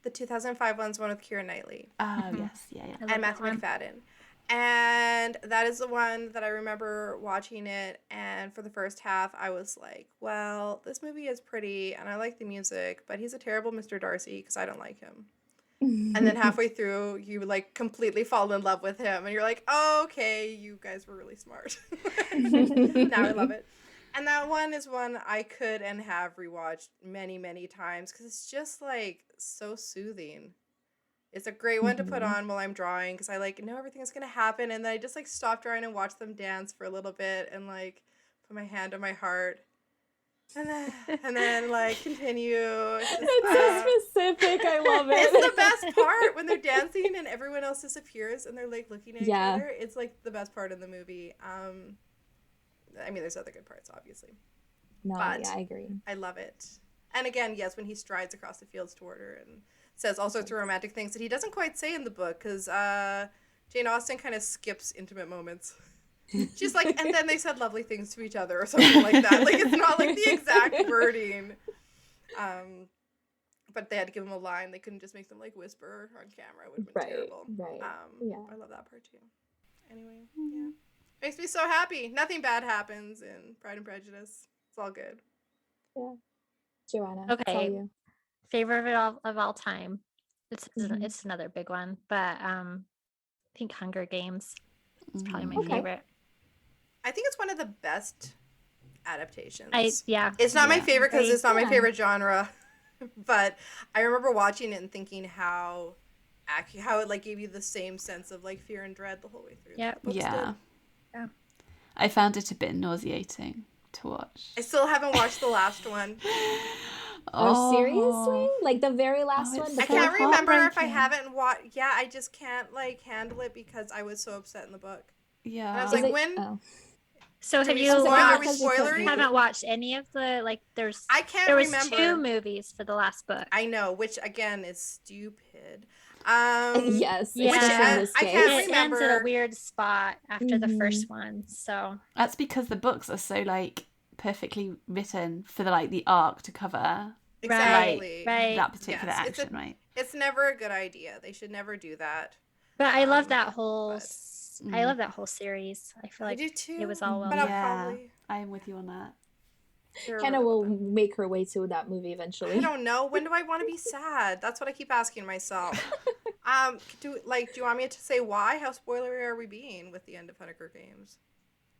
Speaker 4: The 2005 one's one with Keira Knightley.
Speaker 3: Oh, yes. Yeah.
Speaker 4: And Matthew McFadden. And that is the one that I remember watching it, and for the first half I was like, well, this movie is pretty and I like the music, but he's a terrible Mr. Darcy because I don't like him. And then halfway through you like completely fall in love with him and you're like, oh, okay, you guys were really smart. Now I love it. And that one is one I could and have rewatched many, many times because it's just like so soothing. It's a great one to put on while I'm drawing because I like know everything is gonna happen, and then I just like stop drawing and watch them dance for a little bit and like put my hand on my heart, and then like continue.
Speaker 2: It's so specific. I love it.
Speaker 4: It's the best part when they're dancing and everyone else disappears and they're like looking at each other. It's like the best part of the movie. I mean, there's other good parts, obviously.
Speaker 2: No,
Speaker 4: but
Speaker 2: yeah, I agree.
Speaker 4: I love it. And again, yes, when he strides across the fields toward her and says all sorts of romantic things that he doesn't quite say in the book because Jane Austen kind of skips intimate moments. She's like, and then they said lovely things to each other or something like that. Like, it's not like the exact wording. But they had to give them a line. They couldn't just make them like whisper on camera. It would have been terrible.
Speaker 2: Right.
Speaker 4: Yeah. I love that part too. Anyway, yeah. Makes me so happy. Nothing bad happens in Pride and Prejudice. It's all good.
Speaker 2: Yeah. Joanna.
Speaker 1: Okay. Favorite of all time. It's another big one, but I think Hunger Games is probably my favorite.
Speaker 4: I think it's one of the best adaptations. It's not my favorite because it's not my favorite genre, but I remember watching it and thinking how it like gave you the same sense of like fear and dread the whole way through.
Speaker 3: Yeah. I found it a bit nauseating to watch.
Speaker 4: I still haven't watched the last one.
Speaker 2: Oh, seriously? Like the very last one?
Speaker 4: I can't remember if I haven't watched. Yeah, I just can't like handle it because I was so upset in the book.
Speaker 3: Yeah.
Speaker 4: And I was like, when? Oh.
Speaker 1: So have you haven't watched any of the like? There was 2 movies for the last book.
Speaker 4: I know, which again is stupid.
Speaker 2: Yes.
Speaker 1: Yeah.
Speaker 4: I can't remember.
Speaker 1: It ends at a weird spot after the first one. So
Speaker 3: that's because the books are so like perfectly written for the arc to cover
Speaker 4: exactly
Speaker 3: that particular action, right?
Speaker 4: It's never a good idea. They should never do that.
Speaker 1: But I love that whole. I love that whole series. I feel like
Speaker 4: I do too,
Speaker 1: it was all well.
Speaker 3: I am with you on that.
Speaker 2: Hannah will make her way to that movie eventually.
Speaker 4: I don't know. When do I want to be sad? That's what I keep asking myself. Do you want me to say why? How spoilery are we being with the end of Hunger Games?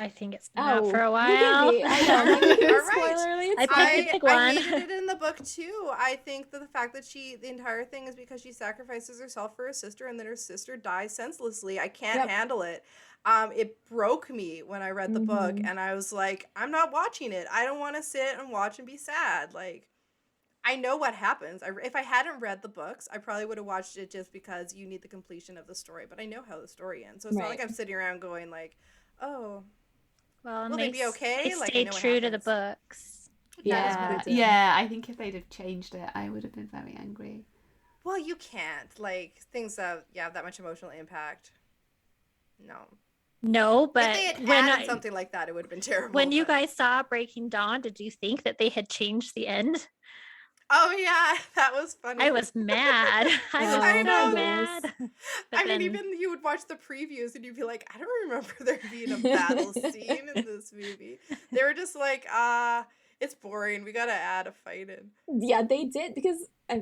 Speaker 1: I think it's been out for a
Speaker 2: You
Speaker 1: while.
Speaker 2: gave me, I know. I'm like,
Speaker 4: All right.
Speaker 2: spoiler alert.
Speaker 1: I picked a big
Speaker 4: I
Speaker 1: one.
Speaker 4: hated it in the book too. I think that the fact that the entire thing is because she sacrifices herself for her sister and then her sister dies senselessly. I can't handle it. It broke me when I read the book and I was like, I'm not watching it. I don't want to sit and watch and be sad. Like, I know what happens. If I hadn't read the books, I probably would have watched it just because you need the completion of the story. But I know how the story ends. So it's not like I'm sitting around going like, oh,
Speaker 1: Well,
Speaker 4: will they be okay?
Speaker 1: They
Speaker 4: Like, I
Speaker 1: stayed
Speaker 4: know what
Speaker 1: true to the
Speaker 4: happens.
Speaker 1: books.
Speaker 3: Yeah, I think if they'd have changed it, I would have been very angry.
Speaker 4: Well, you can't. Like, things that have that much emotional impact.
Speaker 1: No, but
Speaker 4: if they had added something like that, it would have been terrible.
Speaker 1: When you guys saw Breaking Dawn, did you think that they had changed the end?
Speaker 4: Oh yeah, that was funny.
Speaker 1: I was mad. I was so mad.
Speaker 4: I mean, even you would watch the previews and you'd be like, I don't remember there being a battle scene in this movie. They were just like, it's boring. We gotta add a fight in.
Speaker 2: Yeah, they did because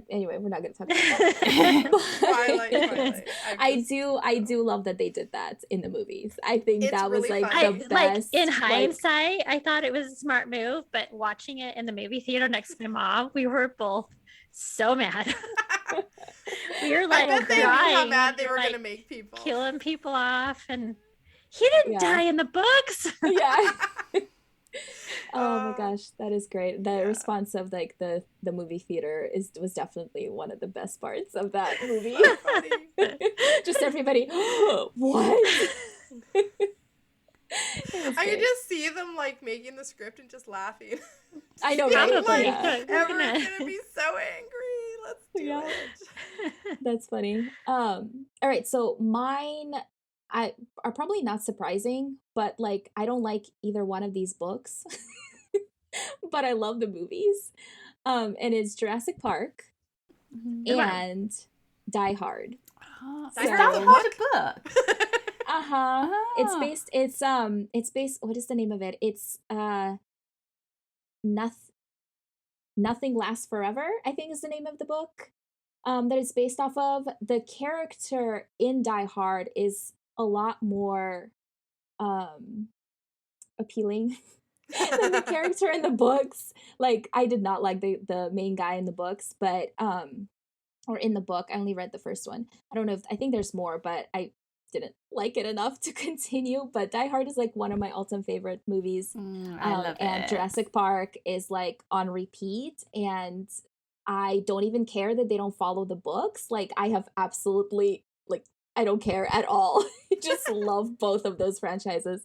Speaker 2: anyway, we're not gonna talk about that.
Speaker 4: Twilight.
Speaker 2: I do love that they did that in the movies. I think
Speaker 4: it's
Speaker 2: that was
Speaker 4: really
Speaker 2: like
Speaker 4: fun.
Speaker 2: the best.
Speaker 1: In hindsight, I thought it was a smart move, but watching it in the movie theater next to my mom, we were both so mad. We were like,
Speaker 4: I bet they knew how mad they were gonna make people,
Speaker 1: killing people off, and he didn't die in the books.
Speaker 2: Yeah. Oh my gosh, that is great. The response of like the movie theater was definitely one of the best parts of that movie. Just everybody, what?
Speaker 4: I could just see them like making the script and just laughing.
Speaker 2: I know, right?
Speaker 1: Probably.
Speaker 4: Like, everyone's gonna be so angry. Let's do it.
Speaker 2: That's funny. All right, so mine are probably not surprising, but like I don't like either one of these books, but I love the movies. And it's Jurassic Park and Die Hard.
Speaker 3: Die Hard a book.
Speaker 2: It's based, what is the name of it? It's Nothing Lasts Forever, I think is the name of the book. That it's based off of. The character in Die Hard is a lot more appealing than the character in the books. Like, I did not like the main guy in the books, but or in the book. I only read the first one. I think there's more, but I didn't like it enough to continue. But Die Hard is like one of my all-time favorite movies.
Speaker 3: I love it.
Speaker 2: And Jurassic Park is like on repeat, and I don't even care that they don't follow the books. Like, I have absolutely, like, I don't care at all. I just love both of those franchises.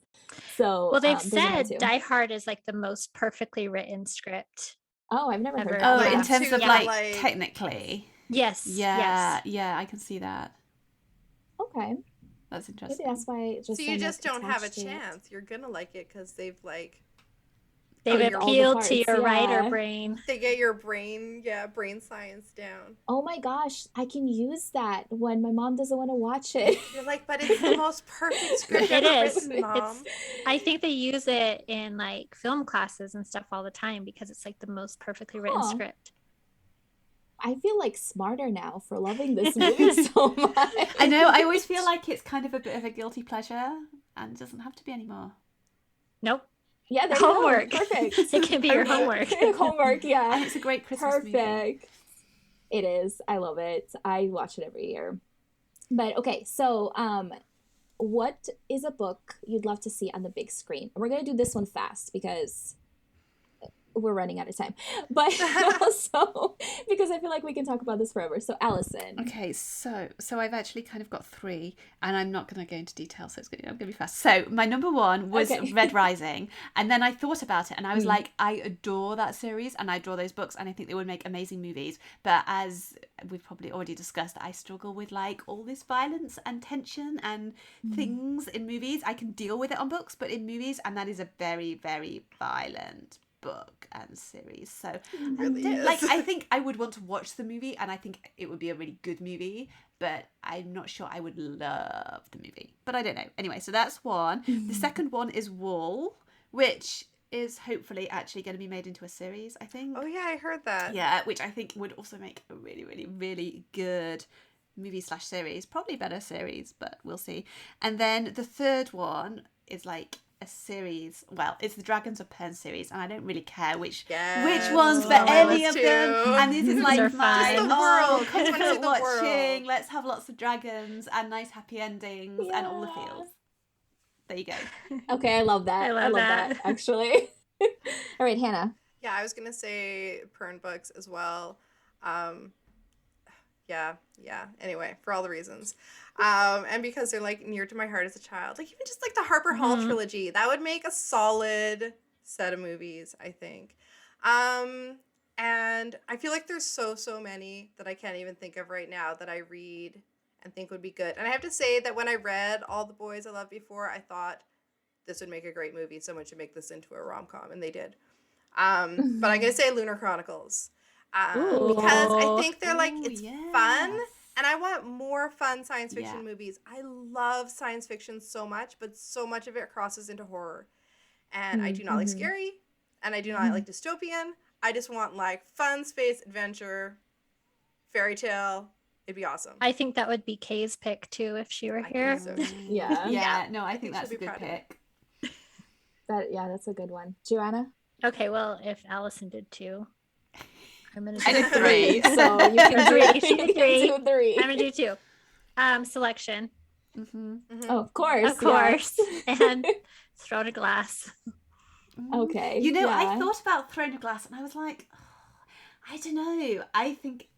Speaker 2: So,
Speaker 1: well, they've said Die Hard is like the most perfectly written script.
Speaker 2: Oh, I've never heard
Speaker 3: that.
Speaker 2: Oh,
Speaker 3: in terms of like technically.
Speaker 1: Yes.
Speaker 3: Yeah, I can see that.
Speaker 2: Okay.
Speaker 3: That's interesting.
Speaker 2: Maybe that's why.
Speaker 4: So you just don't have a chance. You're gonna like it because they've
Speaker 1: appealed to your writer brain.
Speaker 4: They get your brain science down.
Speaker 2: Oh my gosh, I can use that when my mom doesn't want to watch it.
Speaker 4: You're like, but it's the most perfect script ever written, Mom.
Speaker 1: I think they use it in like film classes and stuff all the time because it's like the most perfectly written script.
Speaker 2: I feel like smarter now for loving this movie so much.
Speaker 3: I know, I always feel like it's kind of a bit of a guilty pleasure and it doesn't have to be anymore.
Speaker 1: Nope.
Speaker 2: Yeah, there's
Speaker 1: homework.
Speaker 2: Perfect.
Speaker 1: It can be your homework.
Speaker 2: Homework, yeah.
Speaker 3: And it's a great Christmas movie.
Speaker 2: It is. I love it. I watch it every year. But okay, so what is a book you'd love to see on the big screen? We're gonna do this one fast because we're running out of time, but also because I feel like we can talk about this forever. So Alison.
Speaker 3: Okay, so I've actually kind of got three, and I'm not going to go into detail, so I'm going to be fast. So my number one was Red Rising, and then I thought about it, and I was like, I adore that series, and I adore those books, and I think they would make amazing movies. But as we've probably already discussed, I struggle with like all this violence and tension and things in movies. I can deal with it on books, but in movies, and that is a very, very violent book and series. So I think I would want to watch the movie, and I think it would be a really good movie, but I'm not sure I would love the movie, but I don't know. Anyway, so that's one. The second one is Wool, which is hopefully actually going to be made into a series, I think.
Speaker 4: Oh yeah, I heard that.
Speaker 3: Yeah, which I think would also make a really, really, really good movie/series, probably better series, but we'll see. And then the third one is like a series. Well, it's the Dragons of Pern series, and I don't really care which
Speaker 4: Yes,
Speaker 3: ones
Speaker 4: this
Speaker 3: for
Speaker 4: is on my
Speaker 3: any
Speaker 4: list
Speaker 3: of them.
Speaker 4: too.
Speaker 3: And this is
Speaker 1: These
Speaker 3: like
Speaker 1: are
Speaker 3: my
Speaker 1: fun.
Speaker 4: Just the world. I just wanna see
Speaker 3: comfort
Speaker 4: the
Speaker 3: watching.
Speaker 4: world.
Speaker 3: Let's have lots of dragons and nice happy endings and all the
Speaker 2: Yeah.
Speaker 3: feels. There you go.
Speaker 2: Okay, I love that.
Speaker 1: I love that.
Speaker 2: actually. All right, Hannah.
Speaker 4: Yeah, I was gonna say Pern books as well. Yeah. Anyway, for all the reasons, and because they're like near to my heart as a child, like even just like the Harper Hall trilogy, that would make a solid set of movies, I think. And I feel like there's so many that I can't even think of right now that I read and think would be good. And I have to say that when I read All the Boys I Loved Before, I thought this would make a great movie. Someone should make this into a rom-com, and they did. But I'm gonna say Lunar Chronicles, because I think they're like it's fun, and I want more fun science fiction movies. I love science fiction so much, but so much of it crosses into horror, and I do not like scary, and I do not like dystopian. I just want like fun space adventure, fairy tale. It'd be awesome.
Speaker 1: I think that would be Kay's pick too if she were here.
Speaker 4: So too.
Speaker 3: Yeah. No, I think that's
Speaker 4: she'll
Speaker 3: a
Speaker 4: be
Speaker 3: good
Speaker 4: proud of it.
Speaker 3: pick.
Speaker 2: That's a good one. Joanna?
Speaker 1: Okay, well, if Alison did 2, I'm gonna do
Speaker 3: I did
Speaker 2: 3,
Speaker 3: 3.
Speaker 2: so you can
Speaker 1: Three.
Speaker 2: do,
Speaker 1: She did 3.
Speaker 2: you can do 3.
Speaker 1: I'm gonna do 2. Selection,
Speaker 2: Oh, of course.
Speaker 1: of course, and Thrown a Glass.
Speaker 2: Okay.
Speaker 3: You know, I
Speaker 2: yeah.
Speaker 3: thought about Throne of Glass, and I was like, I don't know. I think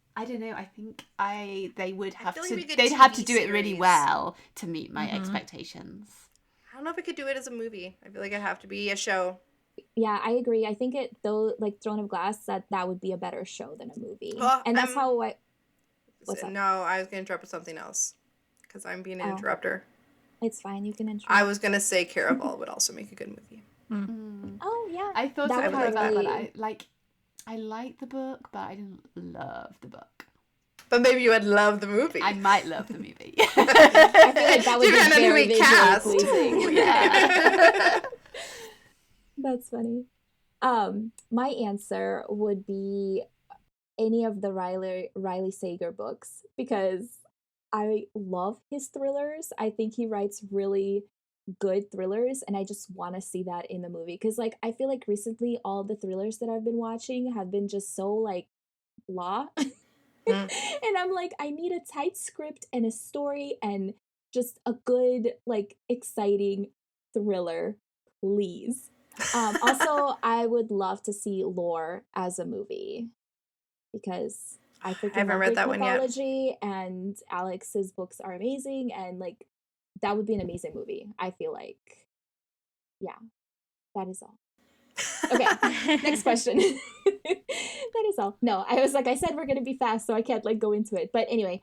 Speaker 3: they would have
Speaker 4: feel like
Speaker 3: to.
Speaker 4: we could
Speaker 3: They'd have to
Speaker 4: TV
Speaker 3: do it really
Speaker 4: series.
Speaker 3: well to meet my expectations.
Speaker 4: I don't know if I could do it as a movie. I feel like it'd have to be a show.
Speaker 2: Yeah, I agree. I think like Throne of Glass, that would be a better show than a movie.
Speaker 4: Well,
Speaker 2: and that's how I... What's up?
Speaker 4: No, I was going to interrupt with something else because I'm being an interrupter.
Speaker 2: It's fine. You can interrupt.
Speaker 4: I was going to say Caraval would also make a good movie.
Speaker 2: Oh, yeah.
Speaker 3: I thought
Speaker 2: That
Speaker 3: of
Speaker 2: would
Speaker 3: Caraval, but
Speaker 2: really-
Speaker 3: I liked the book, but I didn't love the book.
Speaker 4: But maybe you would love the movie.
Speaker 3: I might love the movie.
Speaker 2: I feel like that would be
Speaker 4: Depending on who
Speaker 2: very
Speaker 4: we
Speaker 2: visually
Speaker 4: cast.
Speaker 2: pleasing.
Speaker 3: Yeah.
Speaker 2: That's funny. My answer would be any of the Riley Sager books because I love his thrillers. I think he writes really good thrillers, and I just want to see that in the movie because like I feel like recently all the thrillers that I've been watching have been just so like blah. And I'm like, I need a tight script and a story and just a good, like, exciting thriller, please. Also, I would love to see Lore as a movie because I freaking
Speaker 4: haven't
Speaker 2: love
Speaker 4: read
Speaker 2: Greek
Speaker 4: that one yet.
Speaker 2: mythology, and Alex's books are amazing, and like that would be an amazing movie. I feel like, yeah, that is all. Okay, next question. That is all. No, I was like, I said we're gonna be fast, so I can't like go into it. But anyway,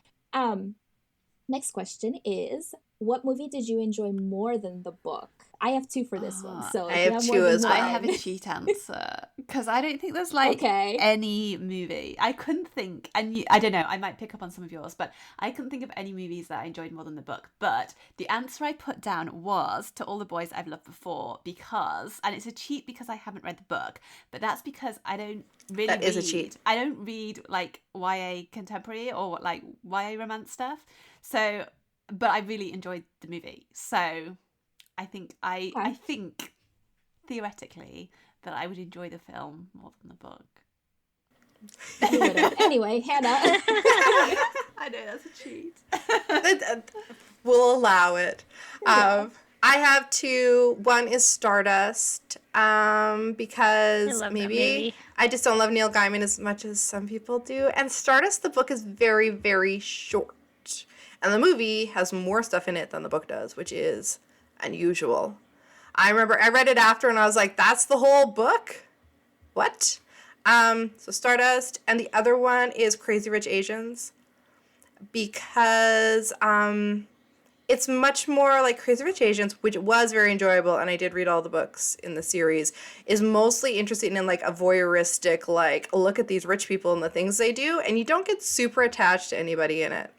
Speaker 2: next question is, what movie did you enjoy more than the book? I have 2 for this one, so
Speaker 4: I
Speaker 2: if you
Speaker 4: have
Speaker 2: more
Speaker 4: 2
Speaker 2: than
Speaker 4: as well.
Speaker 3: I
Speaker 2: one-
Speaker 3: have a cheat answer because I don't think there's like
Speaker 2: Okay.
Speaker 3: any movie. I couldn't think, and I don't know, I might pick up on some of yours, but I couldn't think of any movies that I enjoyed more than the book. But the answer I put down was To All the Boys I've Loved Before because, and it's a cheat because I haven't read the book, but that's because I don't really
Speaker 4: That is a
Speaker 3: read.
Speaker 4: cheat.
Speaker 3: I don't read like YA contemporary or like YA romance stuff. So, but I really enjoyed the movie. So I think I think theoretically that I would enjoy the film more than the book.
Speaker 2: You would've. Anyway, Hannah.
Speaker 3: I know that's a cheat.
Speaker 4: We'll allow it.
Speaker 2: Yeah.
Speaker 4: I have 2. One is Stardust, because
Speaker 1: I love that
Speaker 4: maybe
Speaker 1: movie.
Speaker 4: I just don't love Neil Gaiman as much as some people do. And Stardust, the book is very, very short. And the movie has more stuff in it than the book does, which is unusual. I remember I read it after and I was like, that's the whole book? What? So Stardust. And the other one is Crazy Rich Asians because it's much more like Crazy Rich Asians, which was very enjoyable, and I did read all the books in the series, is mostly interested in like a voyeuristic, like, look at these rich people and the things they do, and you don't get super attached to anybody in it.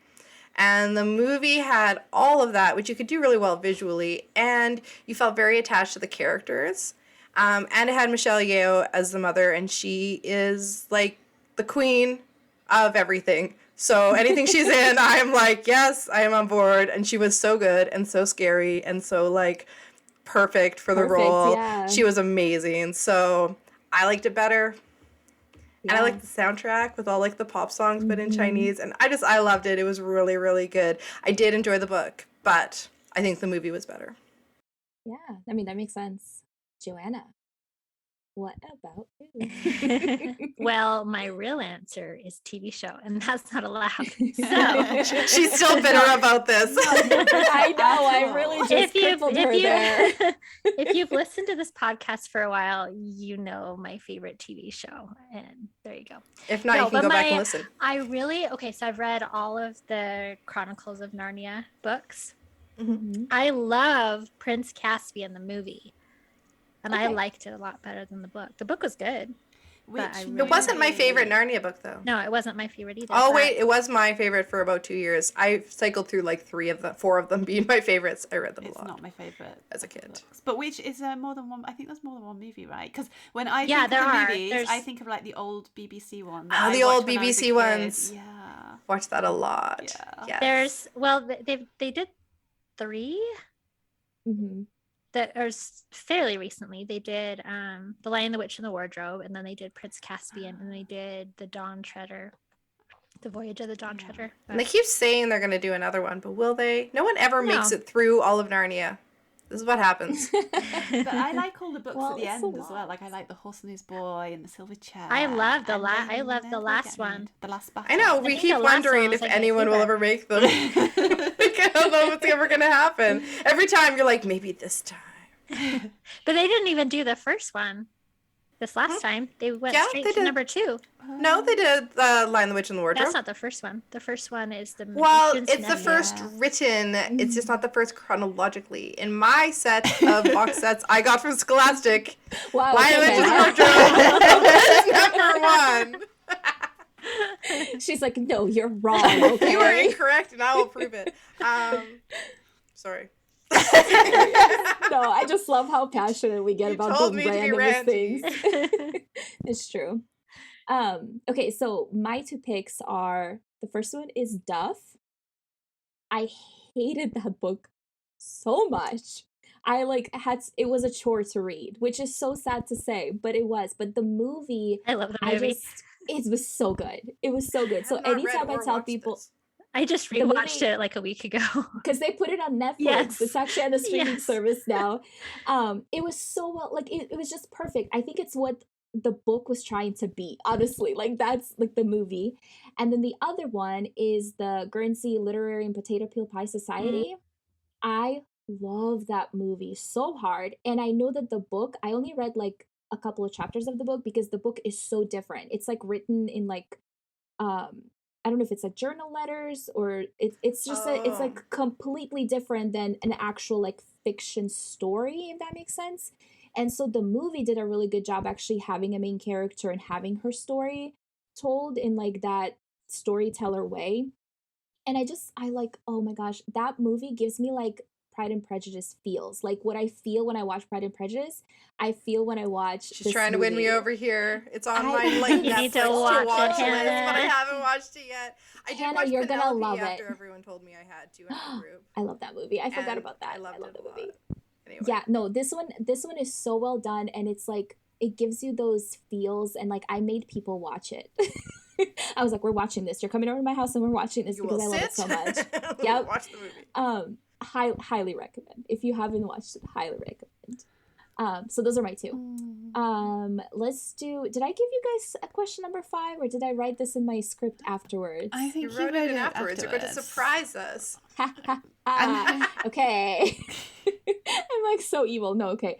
Speaker 4: And the movie had all of that, which you could do really well visually, and you felt very attached to the characters. And it had Michelle Yeoh as the mother, and she is like the queen of everything. So anything she's in, I'm like, yes, I am on board. And she was so good and so scary and so like perfect for the
Speaker 2: Perfect,
Speaker 4: role.
Speaker 2: yeah.
Speaker 4: She was amazing. So I liked it better.
Speaker 2: Yeah.
Speaker 4: And I like the soundtrack with all like the pop songs, but in
Speaker 2: Mhm.
Speaker 4: Chinese. And I loved it. It was really, really good. I did enjoy the book, but I think the movie was better.
Speaker 2: Yeah, I mean, that makes sense. Joanna, what about you?
Speaker 1: Well, my real answer is TV show, and that's not allowed. So
Speaker 4: She's still bitter about this.
Speaker 2: I know, I really just crippled her there.
Speaker 1: if you've listened to this podcast for a while, you know my favorite TV show, and there you go.
Speaker 4: If not, you can go back and listen.
Speaker 1: So I've read all of the Chronicles of Narnia books.
Speaker 2: Mhm.
Speaker 1: I love Prince Caspian, the movie, and I
Speaker 2: Okay.
Speaker 1: liked it a lot better than the book. The book was good. But I
Speaker 4: It
Speaker 1: really
Speaker 4: wasn't my favorite Narnia book, though.
Speaker 1: No, it wasn't my favorite either.
Speaker 4: Oh,
Speaker 1: but-
Speaker 4: wait, it was my favorite for about 2 years. I cycled through like 4 of them being my favorites. I read them a lot.
Speaker 3: It's not my favorite
Speaker 4: as a kid.
Speaker 3: books. But which is more than one? I think there's more than one movie, right? Because when I
Speaker 1: Yeah,
Speaker 3: think
Speaker 1: there
Speaker 3: of the
Speaker 1: are.
Speaker 3: movies,
Speaker 1: There's-
Speaker 3: I think of like the old BBC one.
Speaker 4: Oh, the old BBC ones.
Speaker 3: Yeah.
Speaker 4: Watched that a lot.
Speaker 3: Yeah.
Speaker 4: Yes.
Speaker 1: They did 3
Speaker 2: Mhm.
Speaker 1: that are fairly recently. They did The Lion, the Witch, and the Wardrobe, and then they did Prince Caspian, and they did the Dawn Treader, the Voyage of the Dawn Treader.
Speaker 4: And they keep saying they're going to do another one, but will they? No one ever makes
Speaker 1: No.
Speaker 4: it through all of Narnia. This is what happens.
Speaker 3: But I like all the books
Speaker 2: Well,
Speaker 3: at the
Speaker 2: it's
Speaker 3: end
Speaker 2: a
Speaker 3: as well.
Speaker 2: lot.
Speaker 3: Like I like The Horse and His Boy and The Silver Chair.
Speaker 1: I love the
Speaker 3: and
Speaker 1: la-
Speaker 3: they
Speaker 1: I love the
Speaker 3: never
Speaker 1: last
Speaker 3: get
Speaker 1: one.
Speaker 3: made. The Last Battle.
Speaker 4: I know, we
Speaker 1: think
Speaker 4: keep
Speaker 1: the last
Speaker 4: wondering
Speaker 1: one was,
Speaker 4: if
Speaker 1: like, my
Speaker 4: anyone will
Speaker 1: favorite.
Speaker 4: ever make them. I don't know if it's ever going to happen. Every time you're like, maybe this time.
Speaker 1: But they didn't even do the first one. This last time, they went
Speaker 4: Yeah,
Speaker 1: straight
Speaker 4: they
Speaker 1: to
Speaker 4: did.
Speaker 1: number 2.
Speaker 4: No, they did Lion, the Witch, and the Wardrobe.
Speaker 1: That's not the first one. The first one is the
Speaker 4: Well,
Speaker 1: Magician's
Speaker 4: it's the
Speaker 1: Nephew.
Speaker 4: first written. It's just not the first chronologically. In my set of box sets I got from Scholastic,
Speaker 2: Wow.
Speaker 4: Lion, the
Speaker 2: okay,
Speaker 4: Witch, and the
Speaker 2: Bella.
Speaker 4: Wardrobe is number 1.
Speaker 2: She's like, no, you're wrong. Okay.
Speaker 4: You are incorrect, and I will prove it. Sorry.
Speaker 2: No, I just love how passionate we get
Speaker 4: You
Speaker 2: about
Speaker 4: told
Speaker 2: the
Speaker 4: me to be
Speaker 2: randomest
Speaker 4: ranty.
Speaker 2: things. It's true. Okay, so my 2 picks are, the first one is Duff. I hated that book so much. It was a chore to read, which is so sad to say, but it was. But the movie,
Speaker 1: I love the movie.
Speaker 2: it was so good. It was so good. So
Speaker 4: I've not read
Speaker 2: anytime I
Speaker 4: or
Speaker 2: tell
Speaker 4: watched
Speaker 2: people,
Speaker 4: this.
Speaker 1: I just
Speaker 2: the
Speaker 1: rewatched
Speaker 2: movie-
Speaker 1: it like a week ago.
Speaker 2: because they put it on Netflix.
Speaker 1: Yes.
Speaker 2: It's actually on the streaming
Speaker 1: Yes.
Speaker 2: service now. It was so well, like it was just perfect. I think it's what the book was trying to be, honestly. Like that's like the movie. And then the other one is the Guernsey Literary and Potato Peel Pie Society. I love that movie so hard. And I know that the book, I only read like a couple of chapters of the book because the book is so different. It's like written in like I don't know if it's like journal letters or it's just it's like completely different than an actual like fiction story, if that makes sense. And so the movie did a really good job actually having a main character and having her story told in like that storyteller way. And I like, oh my gosh, that movie gives me like Pride and Prejudice feels. Like what I feel when I watch Pride and Prejudice, I feel when I watch
Speaker 4: She's
Speaker 2: this
Speaker 4: trying to win me
Speaker 2: movie.
Speaker 4: over here. It's on
Speaker 2: I-
Speaker 4: my like
Speaker 2: You
Speaker 4: Netflix
Speaker 1: need to
Speaker 4: to
Speaker 1: watch
Speaker 4: watch
Speaker 1: it,
Speaker 4: list, but I
Speaker 1: Hanna.
Speaker 4: haven't watched it yet. I did
Speaker 2: Hanna,
Speaker 4: watch
Speaker 2: you're gonna
Speaker 4: Penelope
Speaker 2: love
Speaker 4: after
Speaker 2: it.
Speaker 4: everyone told me I had to in our group.
Speaker 2: I love that movie. I forgot
Speaker 4: And
Speaker 2: about that.
Speaker 4: I loved
Speaker 2: love
Speaker 4: it
Speaker 2: the
Speaker 4: a lot.
Speaker 2: movie.
Speaker 4: Anyway.
Speaker 2: Yeah, no, this one is so well done, and it's like it gives you those feels, and like I made people watch it. I was like, we're watching this. You're coming over to my house and we're watching this
Speaker 4: You
Speaker 2: because
Speaker 4: will
Speaker 2: I love it so much.
Speaker 4: sit.
Speaker 2: Yep.
Speaker 4: Watch the movie.
Speaker 2: Highly recommend. If you haven't watched it, highly recommend. So those are my 2. Let's do, did I give you guys a question number 5 or did I write this in my script afterwards?
Speaker 3: I think
Speaker 4: You wrote it in afterwards. You're going to surprise us.
Speaker 2: Okay. I'm like so evil. No, okay.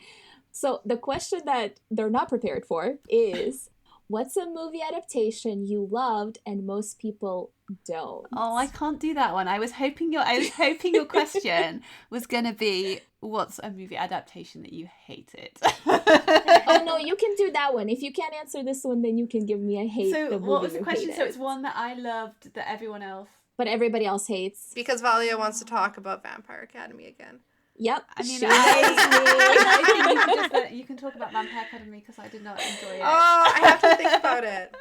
Speaker 2: So the question that they're not prepared for is, what's a movie adaptation you loved and most people don't?
Speaker 3: Oh, I can't do that one. I was hoping your question was gonna be, what's a movie adaptation that you hated?
Speaker 2: Oh no, you can do that one. If you can't answer this one, then you can give me a hate.
Speaker 3: So
Speaker 2: the movie
Speaker 3: what was the
Speaker 2: you
Speaker 3: question?
Speaker 2: hated.
Speaker 3: So it's one that I loved that everyone else.
Speaker 2: But everybody else hates.
Speaker 4: Because Valia wants to talk about Vampire Academy again.
Speaker 2: Yep.
Speaker 3: I mean,
Speaker 2: she
Speaker 3: I think you can talk about Vampire Academy because I did not enjoy it.
Speaker 4: Oh, I have to think about it.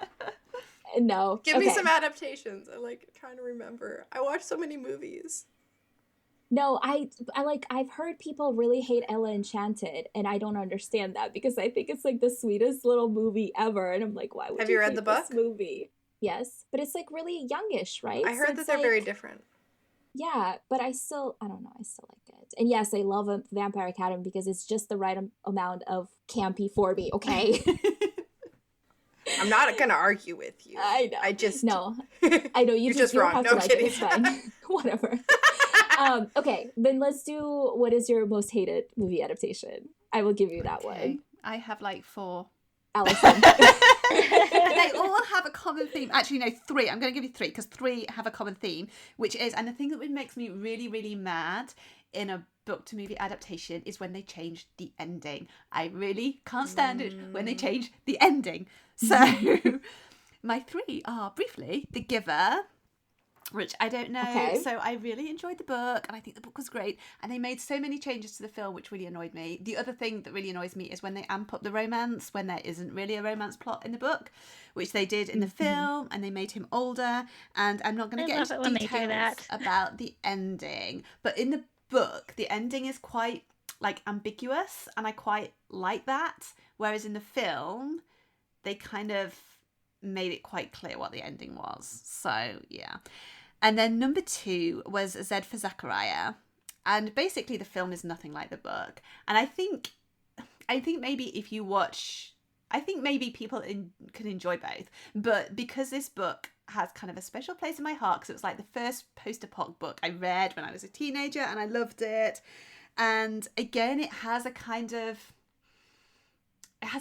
Speaker 2: No.
Speaker 4: Give me
Speaker 2: Okay.
Speaker 4: some adaptations. I'm like trying to remember. I watched so many movies.
Speaker 2: No, I've heard people really hate Ella Enchanted, and I don't understand that because I think it's like the sweetest little movie ever, and I'm like, why would
Speaker 4: Have
Speaker 2: you
Speaker 4: you read
Speaker 2: hate
Speaker 4: the
Speaker 2: this
Speaker 4: book?
Speaker 2: movie? Yes, but it's like really youngish, right?
Speaker 4: I
Speaker 2: So
Speaker 4: heard that
Speaker 2: it's
Speaker 4: they're very
Speaker 2: like,
Speaker 4: different.
Speaker 2: yeah, but I don't know, I still like it. And yes, I love a Vampire Academy because it's just the right amount of campy for me, okay?
Speaker 4: I'm not gonna argue with you.
Speaker 2: I know.
Speaker 4: I just
Speaker 2: No, I know
Speaker 4: you're just
Speaker 2: you don't
Speaker 4: wrong.
Speaker 2: have
Speaker 4: No,
Speaker 2: to
Speaker 4: I'm
Speaker 2: like
Speaker 4: kidding.
Speaker 2: it. It's fine. Whatever. Okay, then let's do what is your most hated movie adaptation? I will give you that one.
Speaker 3: I have like 4.
Speaker 2: Alison.
Speaker 3: But they all have a common theme. Actually, no, 3. I'm going to give you 3 because 3 have a common theme, which is, and the thing that makes me really, really mad in a book to movie adaptation is when they change the ending. I really can't stand it when they change the ending. So my 3 are briefly The Giver, which I don't know.
Speaker 2: Okay.
Speaker 3: So I really enjoyed the book and I think the book was great. And they made so many changes to the film, which really annoyed me. The other thing that really annoys me is when they amp up the romance when there isn't really a romance plot in the book, which they did in the film, and they made him older. And I'm not going to get into details about the ending. But in the book, the ending is quite like ambiguous and I quite like that. Whereas in the film, they kind of made it quite clear what the ending was. So, yeah. And then number 2 was Z for Zechariah. And basically the film is nothing like the book. And I think maybe if you watch, I think maybe people can enjoy both. But because this book has kind of a special place in my heart, because it was like the first post-apoc book I read when I was a teenager and I loved it. And again, it has a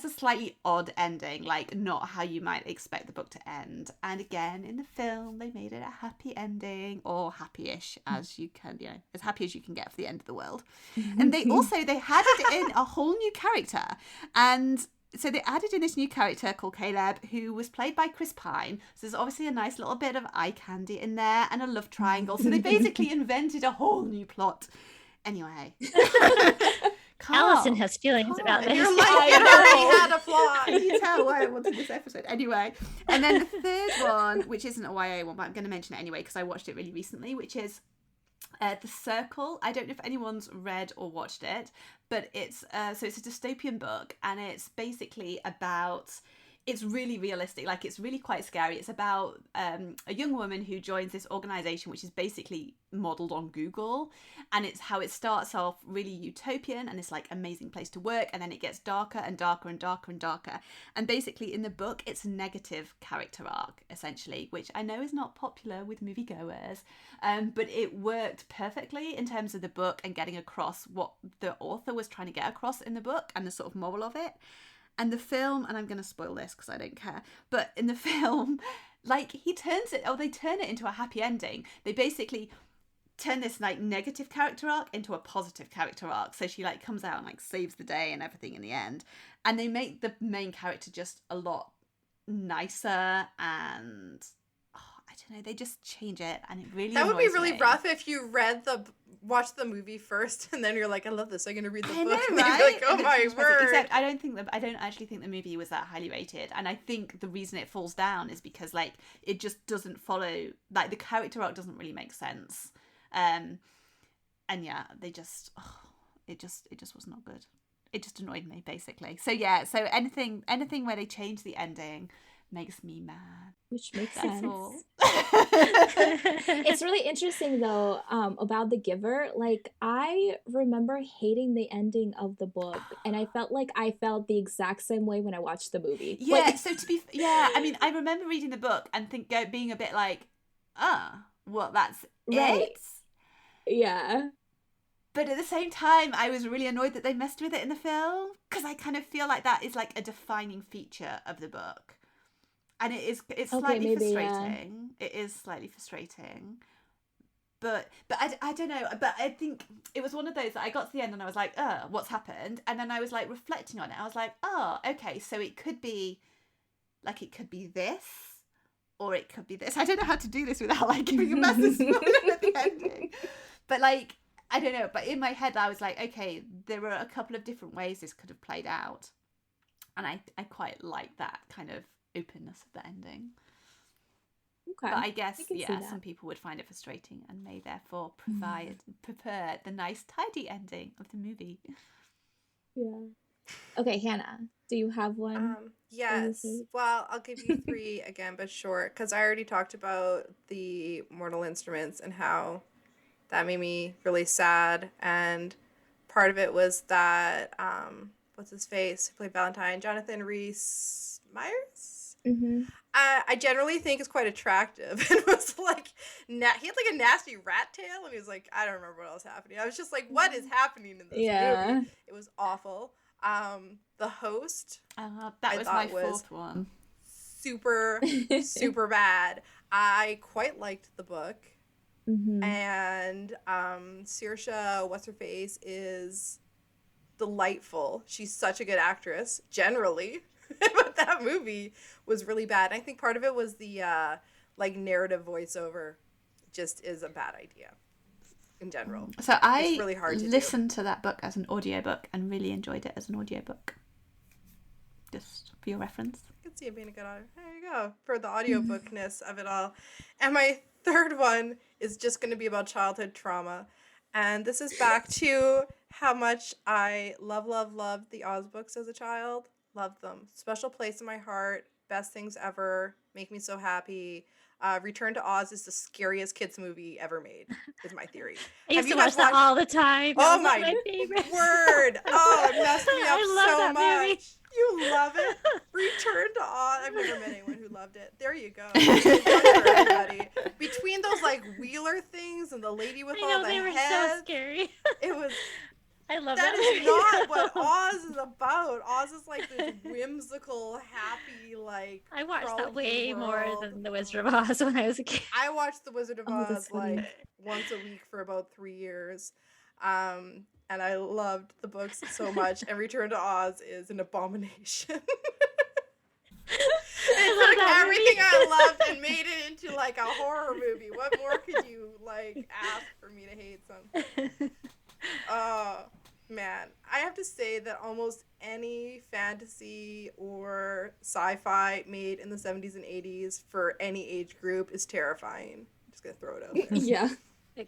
Speaker 3: slightly odd ending, like not how you might expect the book to end. And again, in the film, they made it a happy ending, or happy-ish as you can, as happy as you can get for the end of the world. And they had it in a whole new character. And so they added in this new character called Caleb, who was played by Chris Pine. So there's obviously a nice little bit of eye candy in there and a love triangle. So they basically invented a whole new plot. Anyway.
Speaker 1: Alison has feelings about this.
Speaker 4: You're like, it already had a flaw.
Speaker 3: Can you tell why I wanted this episode? Anyway, and then the third one, which isn't a YA one, but I'm going to mention it anyway because I watched it really recently, which is The Circle. I don't know if anyone's read or watched it, but it's a dystopian book, and it's basically about. It's really realistic, like it's really quite scary. It's about a young woman who joins this organisation which is basically modelled on Google, and it's how it starts off really utopian and this like amazing place to work, and then it gets darker and darker and darker and darker. And basically in the book it's a negative character arc essentially, which I know is not popular with moviegoers, but it worked perfectly in terms of the book and getting across what the author was trying to get across in the book and the sort of moral of it. And the film, and I'm going to spoil this because I don't care, but in the film, like they turn it into a happy ending. They basically turn this like negative character arc into a positive character arc. So she like comes out and like saves the day and everything in the end. And they make the main character just a lot nicer, and I don't know, they just change it, and it really
Speaker 4: That would be really
Speaker 3: me.
Speaker 4: rough if you watched the movie first and then you're like, I love this, I'm gonna read the book.
Speaker 3: Know,
Speaker 4: and
Speaker 3: right?
Speaker 4: you're like, oh my word.
Speaker 3: Except I don't actually think the movie was that highly rated, and I think the reason it falls down is because like it just doesn't follow, like the character arc doesn't really make sense, and yeah, it just was not good. It just annoyed me basically. So yeah, so anything where they change the ending makes me mad.
Speaker 2: Which makes
Speaker 3: That's
Speaker 2: sense.
Speaker 3: all.
Speaker 2: It's really interesting though, about The Giver. Like I remember hating the ending of the book, and I felt the exact same way when I watched the movie.
Speaker 3: Yeah,
Speaker 2: Like,
Speaker 3: so I mean, I remember reading the book and being a bit like, well, that's
Speaker 2: right.
Speaker 3: it.
Speaker 2: Yeah.
Speaker 3: But at the same time, I was really annoyed that they messed with it in the film, because I kind of feel like that is like a defining feature of the book. And it's slightly frustrating. Yeah. It is slightly frustrating. But I don't know. But I think it was one of those that I got to the end and I was like, what's happened? And then I was like reflecting on it. I was like, oh, okay, so it could be this, or it could be this. I don't know how to do this without like giving a massive spoiler at the ending. But like, I don't know. But in my head, I was like, okay, there were a couple of different ways this could have played out. And I quite like that kind of openness of the ending.
Speaker 2: Okay.
Speaker 3: But I guess,
Speaker 2: can see
Speaker 3: yeah,
Speaker 2: that.
Speaker 3: some people would find it frustrating and may therefore
Speaker 2: Mm-hmm.
Speaker 3: prepare the nice, tidy ending of the movie.
Speaker 2: Yeah. Okay, Hannah, do you have one that you
Speaker 4: Yes.
Speaker 2: hate?
Speaker 4: Well, I'll give you three again, but short, because I already talked about the Mortal Instruments and how that made me really sad. And part of it was that, what's his face, who played Valentine, Jonathan Rhys Meyers?
Speaker 2: Mm-hmm.
Speaker 4: I generally think is quite attractive and was like, he had like a nasty rat tail, and he was like, I don't remember what else happening. I was just like, what is happening in this
Speaker 2: Yeah.
Speaker 4: movie? It was awful. The Host,
Speaker 3: That
Speaker 4: I
Speaker 3: was
Speaker 4: thought
Speaker 3: my
Speaker 4: was
Speaker 3: fourth one.
Speaker 4: super, super bad. I quite liked the book.
Speaker 2: Mm-hmm.
Speaker 4: And Saoirse, what's her face, is delightful. She's such a good actress, generally. But that movie was really bad. And I think part of it was the like narrative voiceover just is a bad idea in general.
Speaker 3: So I
Speaker 4: It's really hard to
Speaker 3: listened to that book as an audiobook and really enjoyed it as an audiobook. Just for your reference.
Speaker 4: I could see it being a good audio. There you go. For the audiobookness of it all. And my third one is just going to be about childhood trauma. And this is back to how much I loved the Oz books as a child. Loved them. Special place in my heart. Best things ever. Make me so happy. Return to Oz is the scariest kids movie ever made, is my theory.
Speaker 1: I used to watch that all the time.
Speaker 4: Oh
Speaker 1: That was
Speaker 4: my
Speaker 1: favorite.
Speaker 4: word. Oh, it messed me up
Speaker 1: I love
Speaker 4: so
Speaker 1: that
Speaker 4: much.
Speaker 1: movie.
Speaker 4: You love it? Return to Oz. I've never met anyone who loved it. There you go. For everybody. Between those like Wheeler things and the lady with
Speaker 1: I
Speaker 4: all
Speaker 1: know
Speaker 4: the
Speaker 1: they were
Speaker 4: heads,
Speaker 1: so scary.
Speaker 4: it was.
Speaker 1: I love
Speaker 4: That
Speaker 1: that
Speaker 4: is
Speaker 1: movie.
Speaker 4: not what Oz is about. Oz is like this whimsical, happy, like.
Speaker 1: I watched that
Speaker 4: frolicky
Speaker 1: way more
Speaker 4: world.
Speaker 1: than The Wizard of Oz when I was a kid.
Speaker 4: I watched The Wizard of
Speaker 2: Oh, that's
Speaker 4: Oz
Speaker 2: funny.
Speaker 4: like once a week for about 3 years. And I loved the books so much. And Return to Oz is an abomination. They took everything I loved and made it into like a horror movie. What more could you like ask for me to hate something? Oh man, I have to say that almost any fantasy or sci-fi made in the 70s and 80s for any age group is terrifying. I'm just gonna throw it out there.
Speaker 2: Yeah.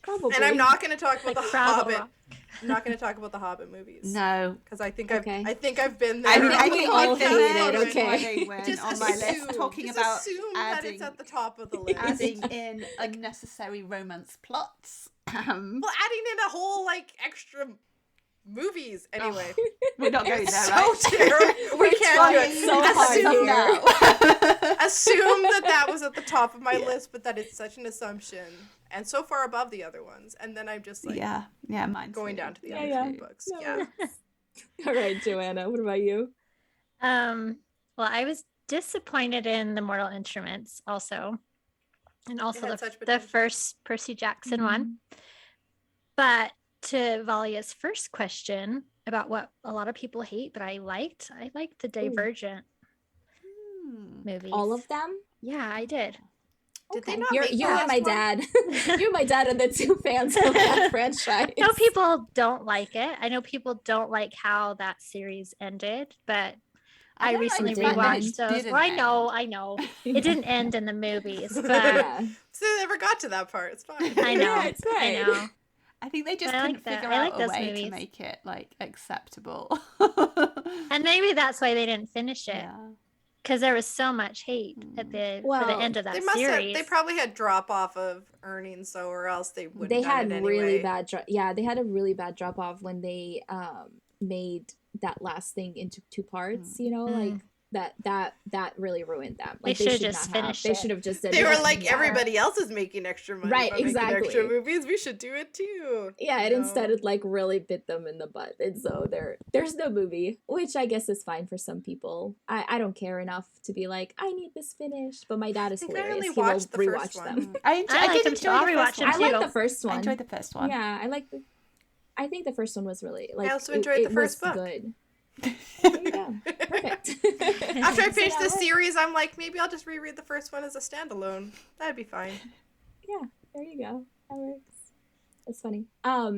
Speaker 2: Probably.
Speaker 4: And I'm not going to talk about
Speaker 1: Like
Speaker 4: the
Speaker 1: Fraggle
Speaker 4: Hobbit.
Speaker 1: Rock.
Speaker 4: I'm not going to talk about the Hobbit movies.
Speaker 3: No.
Speaker 4: Because I think
Speaker 2: Okay.
Speaker 4: I've been there.
Speaker 3: I mean, I
Speaker 2: We
Speaker 3: think
Speaker 2: all
Speaker 3: I've been
Speaker 2: hate
Speaker 3: there
Speaker 2: it,
Speaker 3: when
Speaker 2: okay.
Speaker 3: they went
Speaker 4: Just
Speaker 3: on my list talking
Speaker 4: just
Speaker 3: about
Speaker 4: assume that
Speaker 3: adding,
Speaker 4: it's at the top of the list.
Speaker 3: adding in unnecessary romance plots.
Speaker 4: Well, adding in a whole like extra movies anyway.
Speaker 3: We're not going
Speaker 4: It's
Speaker 3: there,
Speaker 4: so
Speaker 3: right?
Speaker 4: terrible. We can't do it.
Speaker 2: so hard
Speaker 4: Assume that was at the top of my list, but that it's such an assumption and so far above the other ones. And then I'm just like
Speaker 3: yeah, mine's
Speaker 4: going down to the other
Speaker 2: Yeah.
Speaker 4: two books.
Speaker 2: No.
Speaker 4: Yeah.
Speaker 2: All right, Joanna, what about you?
Speaker 1: Well, I was disappointed in the Mortal Instruments also. And also
Speaker 4: had such
Speaker 1: the
Speaker 4: potential.
Speaker 1: first Percy Jackson one. But to Valia's first question about what a lot of people hate, but I liked the Divergent movies.
Speaker 2: All of them?
Speaker 1: Yeah, I did.
Speaker 4: Did they
Speaker 2: Okay.
Speaker 4: not
Speaker 2: You're,
Speaker 4: make
Speaker 2: you
Speaker 4: the
Speaker 2: and my
Speaker 4: last one?
Speaker 2: dad. You and my dad are the two fans of that franchise.
Speaker 1: I know people don't like it. I know people don't like how that series ended, but I
Speaker 3: don't like
Speaker 1: recently
Speaker 2: the fact that it
Speaker 1: rewatched those.
Speaker 3: didn't
Speaker 1: Well, I know. It didn't end in the movies, but
Speaker 2: Yeah.
Speaker 4: So they never got to that part. It's fine.
Speaker 1: I know.
Speaker 2: Yeah, it's
Speaker 1: I
Speaker 2: fine.
Speaker 1: know.
Speaker 3: I think they just
Speaker 1: I
Speaker 3: couldn't
Speaker 1: like that.
Speaker 3: figure
Speaker 1: I
Speaker 3: out
Speaker 1: like
Speaker 3: a
Speaker 1: those
Speaker 3: way
Speaker 1: movies.
Speaker 3: to make it like acceptable.
Speaker 1: And maybe that's why they didn't finish it.
Speaker 3: Yeah.
Speaker 1: Because there was so much hate at for the
Speaker 2: Well,
Speaker 1: end of that
Speaker 4: They must have.
Speaker 1: series.
Speaker 4: They probably had drop off of earnings, so or else they would.
Speaker 2: They
Speaker 4: have done
Speaker 2: had
Speaker 4: it anyway.
Speaker 2: really bad they had a really bad drop off when they made that last thing into two parts, you know, like that really ruined them. Like
Speaker 1: They
Speaker 2: should
Speaker 1: should've
Speaker 2: not
Speaker 1: just
Speaker 2: have.
Speaker 1: finished
Speaker 2: They
Speaker 1: it.
Speaker 2: should have just did
Speaker 4: They were
Speaker 2: it.
Speaker 4: like,
Speaker 2: Yeah.
Speaker 4: everybody else is making extra money
Speaker 2: Right,
Speaker 4: by making
Speaker 2: exactly.
Speaker 4: extra movies. We should do it too.
Speaker 2: Yeah, it
Speaker 4: You know?
Speaker 2: instead it like really bit them in the butt, and so there's no movie, which I guess is fine for some people. I don't care enough to be like, I need this finished, but my dad is
Speaker 4: I think I
Speaker 2: hilarious.
Speaker 4: only
Speaker 2: He will
Speaker 4: watched the first
Speaker 2: rewatch
Speaker 4: one.
Speaker 2: them.
Speaker 3: I
Speaker 1: like
Speaker 3: did
Speaker 1: them
Speaker 3: enjoy
Speaker 1: too. I'll
Speaker 3: the
Speaker 1: rewatch
Speaker 3: first
Speaker 1: them
Speaker 3: one.
Speaker 2: I like
Speaker 1: too.
Speaker 2: the first
Speaker 3: I
Speaker 2: one.
Speaker 3: enjoyed the first one.
Speaker 2: Yeah, I think the first one was really like.
Speaker 4: I also enjoyed the first
Speaker 2: was
Speaker 4: book.
Speaker 2: Good. There you go. Perfect.
Speaker 4: After I
Speaker 2: So
Speaker 4: finished
Speaker 2: that
Speaker 4: the
Speaker 2: works.
Speaker 4: series, I'm like, maybe I'll just reread the first one as a standalone. That'd be fine.
Speaker 2: Yeah, there you go. That works. That's funny. I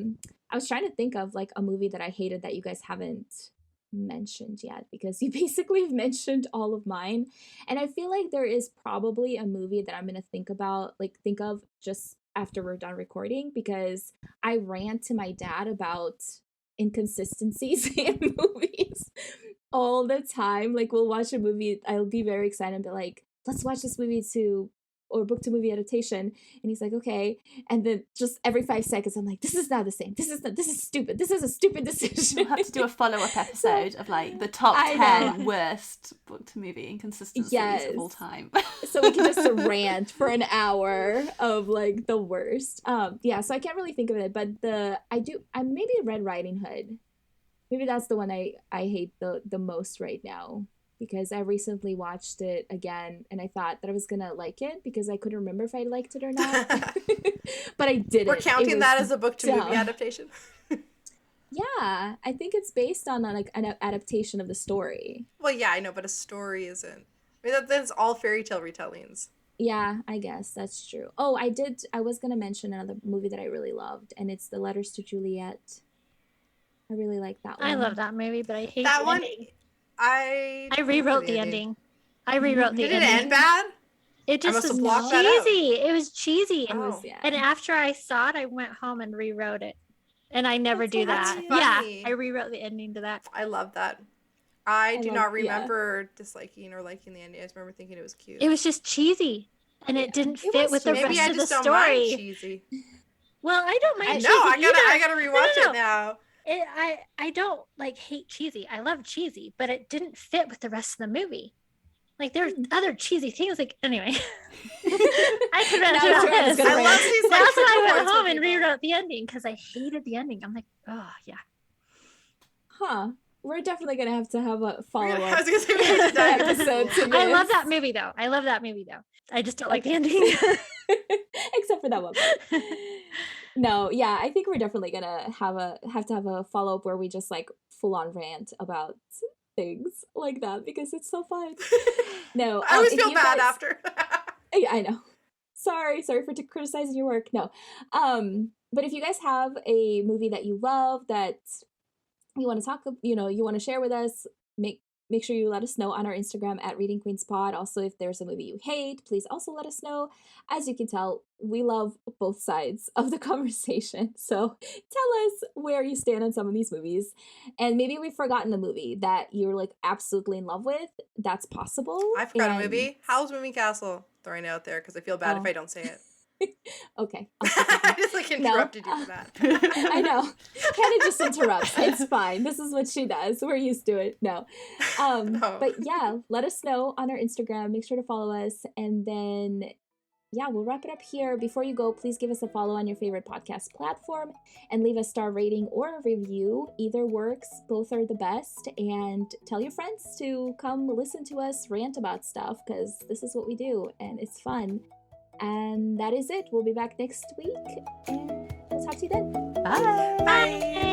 Speaker 2: was trying to think of like a movie that I hated that you guys haven't mentioned yet, because you basically have mentioned all of mine. And I feel like there is probably a movie that I'm going to think of just after we're done recording, because I rant to my dad about inconsistencies in movies all the time. Like, we'll watch a movie, I'll be very excited and be like, let's watch this movie or book to movie adaptation, and he's like, okay, and then just every 5 seconds I'm like, this is not the same, this is stupid, this is a stupid decision.
Speaker 3: We'll have to do a follow-up episode of like the top 10 worst book to movie inconsistencies of all time.
Speaker 2: So we can just rant for an hour of like the worst. Yeah, so I can't really think of it, but I maybe Red Riding Hood, maybe that's the one I hate the most right now, because I recently watched it again and I thought that I was gonna like it because I couldn't remember if I liked it or not. But I didn't.
Speaker 4: We're counting that as a book to movie adaptation.
Speaker 2: Yeah, I think it's based on like an adaptation of the story.
Speaker 4: Well, yeah, I know, but a story isn't. I mean, that's all fairy tale retellings.
Speaker 2: Yeah, I guess that's true. Oh, I was gonna mention another movie that I really loved, and it's The Letters to Juliet. I really like that one.
Speaker 1: I love that movie, but I hate
Speaker 4: that one.
Speaker 1: Ending.
Speaker 4: I
Speaker 1: rewrote the ending. I rewrote the ending.
Speaker 4: Did it end bad?
Speaker 1: It just was
Speaker 4: blocked
Speaker 1: cheesy. It was cheesy.
Speaker 4: Oh.
Speaker 1: And after I saw it, I went home and rewrote it. And I never do that.
Speaker 4: Funny.
Speaker 1: Yeah, I rewrote the ending to that.
Speaker 4: I love that. I do not remember disliking or liking the ending. I just remember thinking it was cute.
Speaker 1: It was just cheesy. And it didn't fit with the
Speaker 4: Maybe
Speaker 1: rest
Speaker 4: I
Speaker 1: of the
Speaker 4: just don't
Speaker 1: story.
Speaker 4: mind cheesy.
Speaker 1: Well, I don't mind cheesy.
Speaker 4: No, I gotta rewatch it now.
Speaker 1: I don't like hate cheesy. I love cheesy, but it didn't fit with the rest of the movie. Like there's other cheesy things. Like anyway, I could rant about this.
Speaker 4: I love these.
Speaker 1: That's why I went home and rewrote the ending because I hated the ending. I'm like, oh yeah.
Speaker 2: Huh. We're definitely gonna have to have a follow-up.
Speaker 4: I was gonna say we have to dive
Speaker 2: episode.
Speaker 1: I love that movie though. I just don't like the ending.
Speaker 2: Except for that one. No, yeah, I think we're definitely gonna have to have a follow-up where we just like full on rant about things like that because it's so fun. No,
Speaker 4: I always feel bad after.
Speaker 2: Yeah, I know. Sorry for criticizing your work. No, but if you guys have a movie that you love that you want to talk, you want to share with us, make sure you let us know on our Instagram at Reading Queens Pod. Also, if there's a movie you hate, please also let us know. As you can tell, we love both sides of the conversation. So tell us where you stand on some of these movies. And maybe we've forgotten the movie that you're like absolutely in love with. That's possible.
Speaker 4: I forgot a movie. Howl's Moving Castle. Throwing it out there because I feel bad if I don't say it.
Speaker 2: Okay.
Speaker 4: I just like interrupted you for that.
Speaker 2: I know. Hannah just interrupts. It's fine. This is what she does. We're used to it. No. But yeah, let us know on our Instagram. Make sure to follow us. And then, yeah, we'll wrap it up here. Before you go, please give us a follow on your favorite podcast platform and leave a star rating or a review. Either works. Both are the best. And tell your friends to come listen to us rant about stuff because this is what we do and it's fun. And that is it. We'll be back next week, and we'll talk to you then.
Speaker 3: Bye.
Speaker 1: Bye.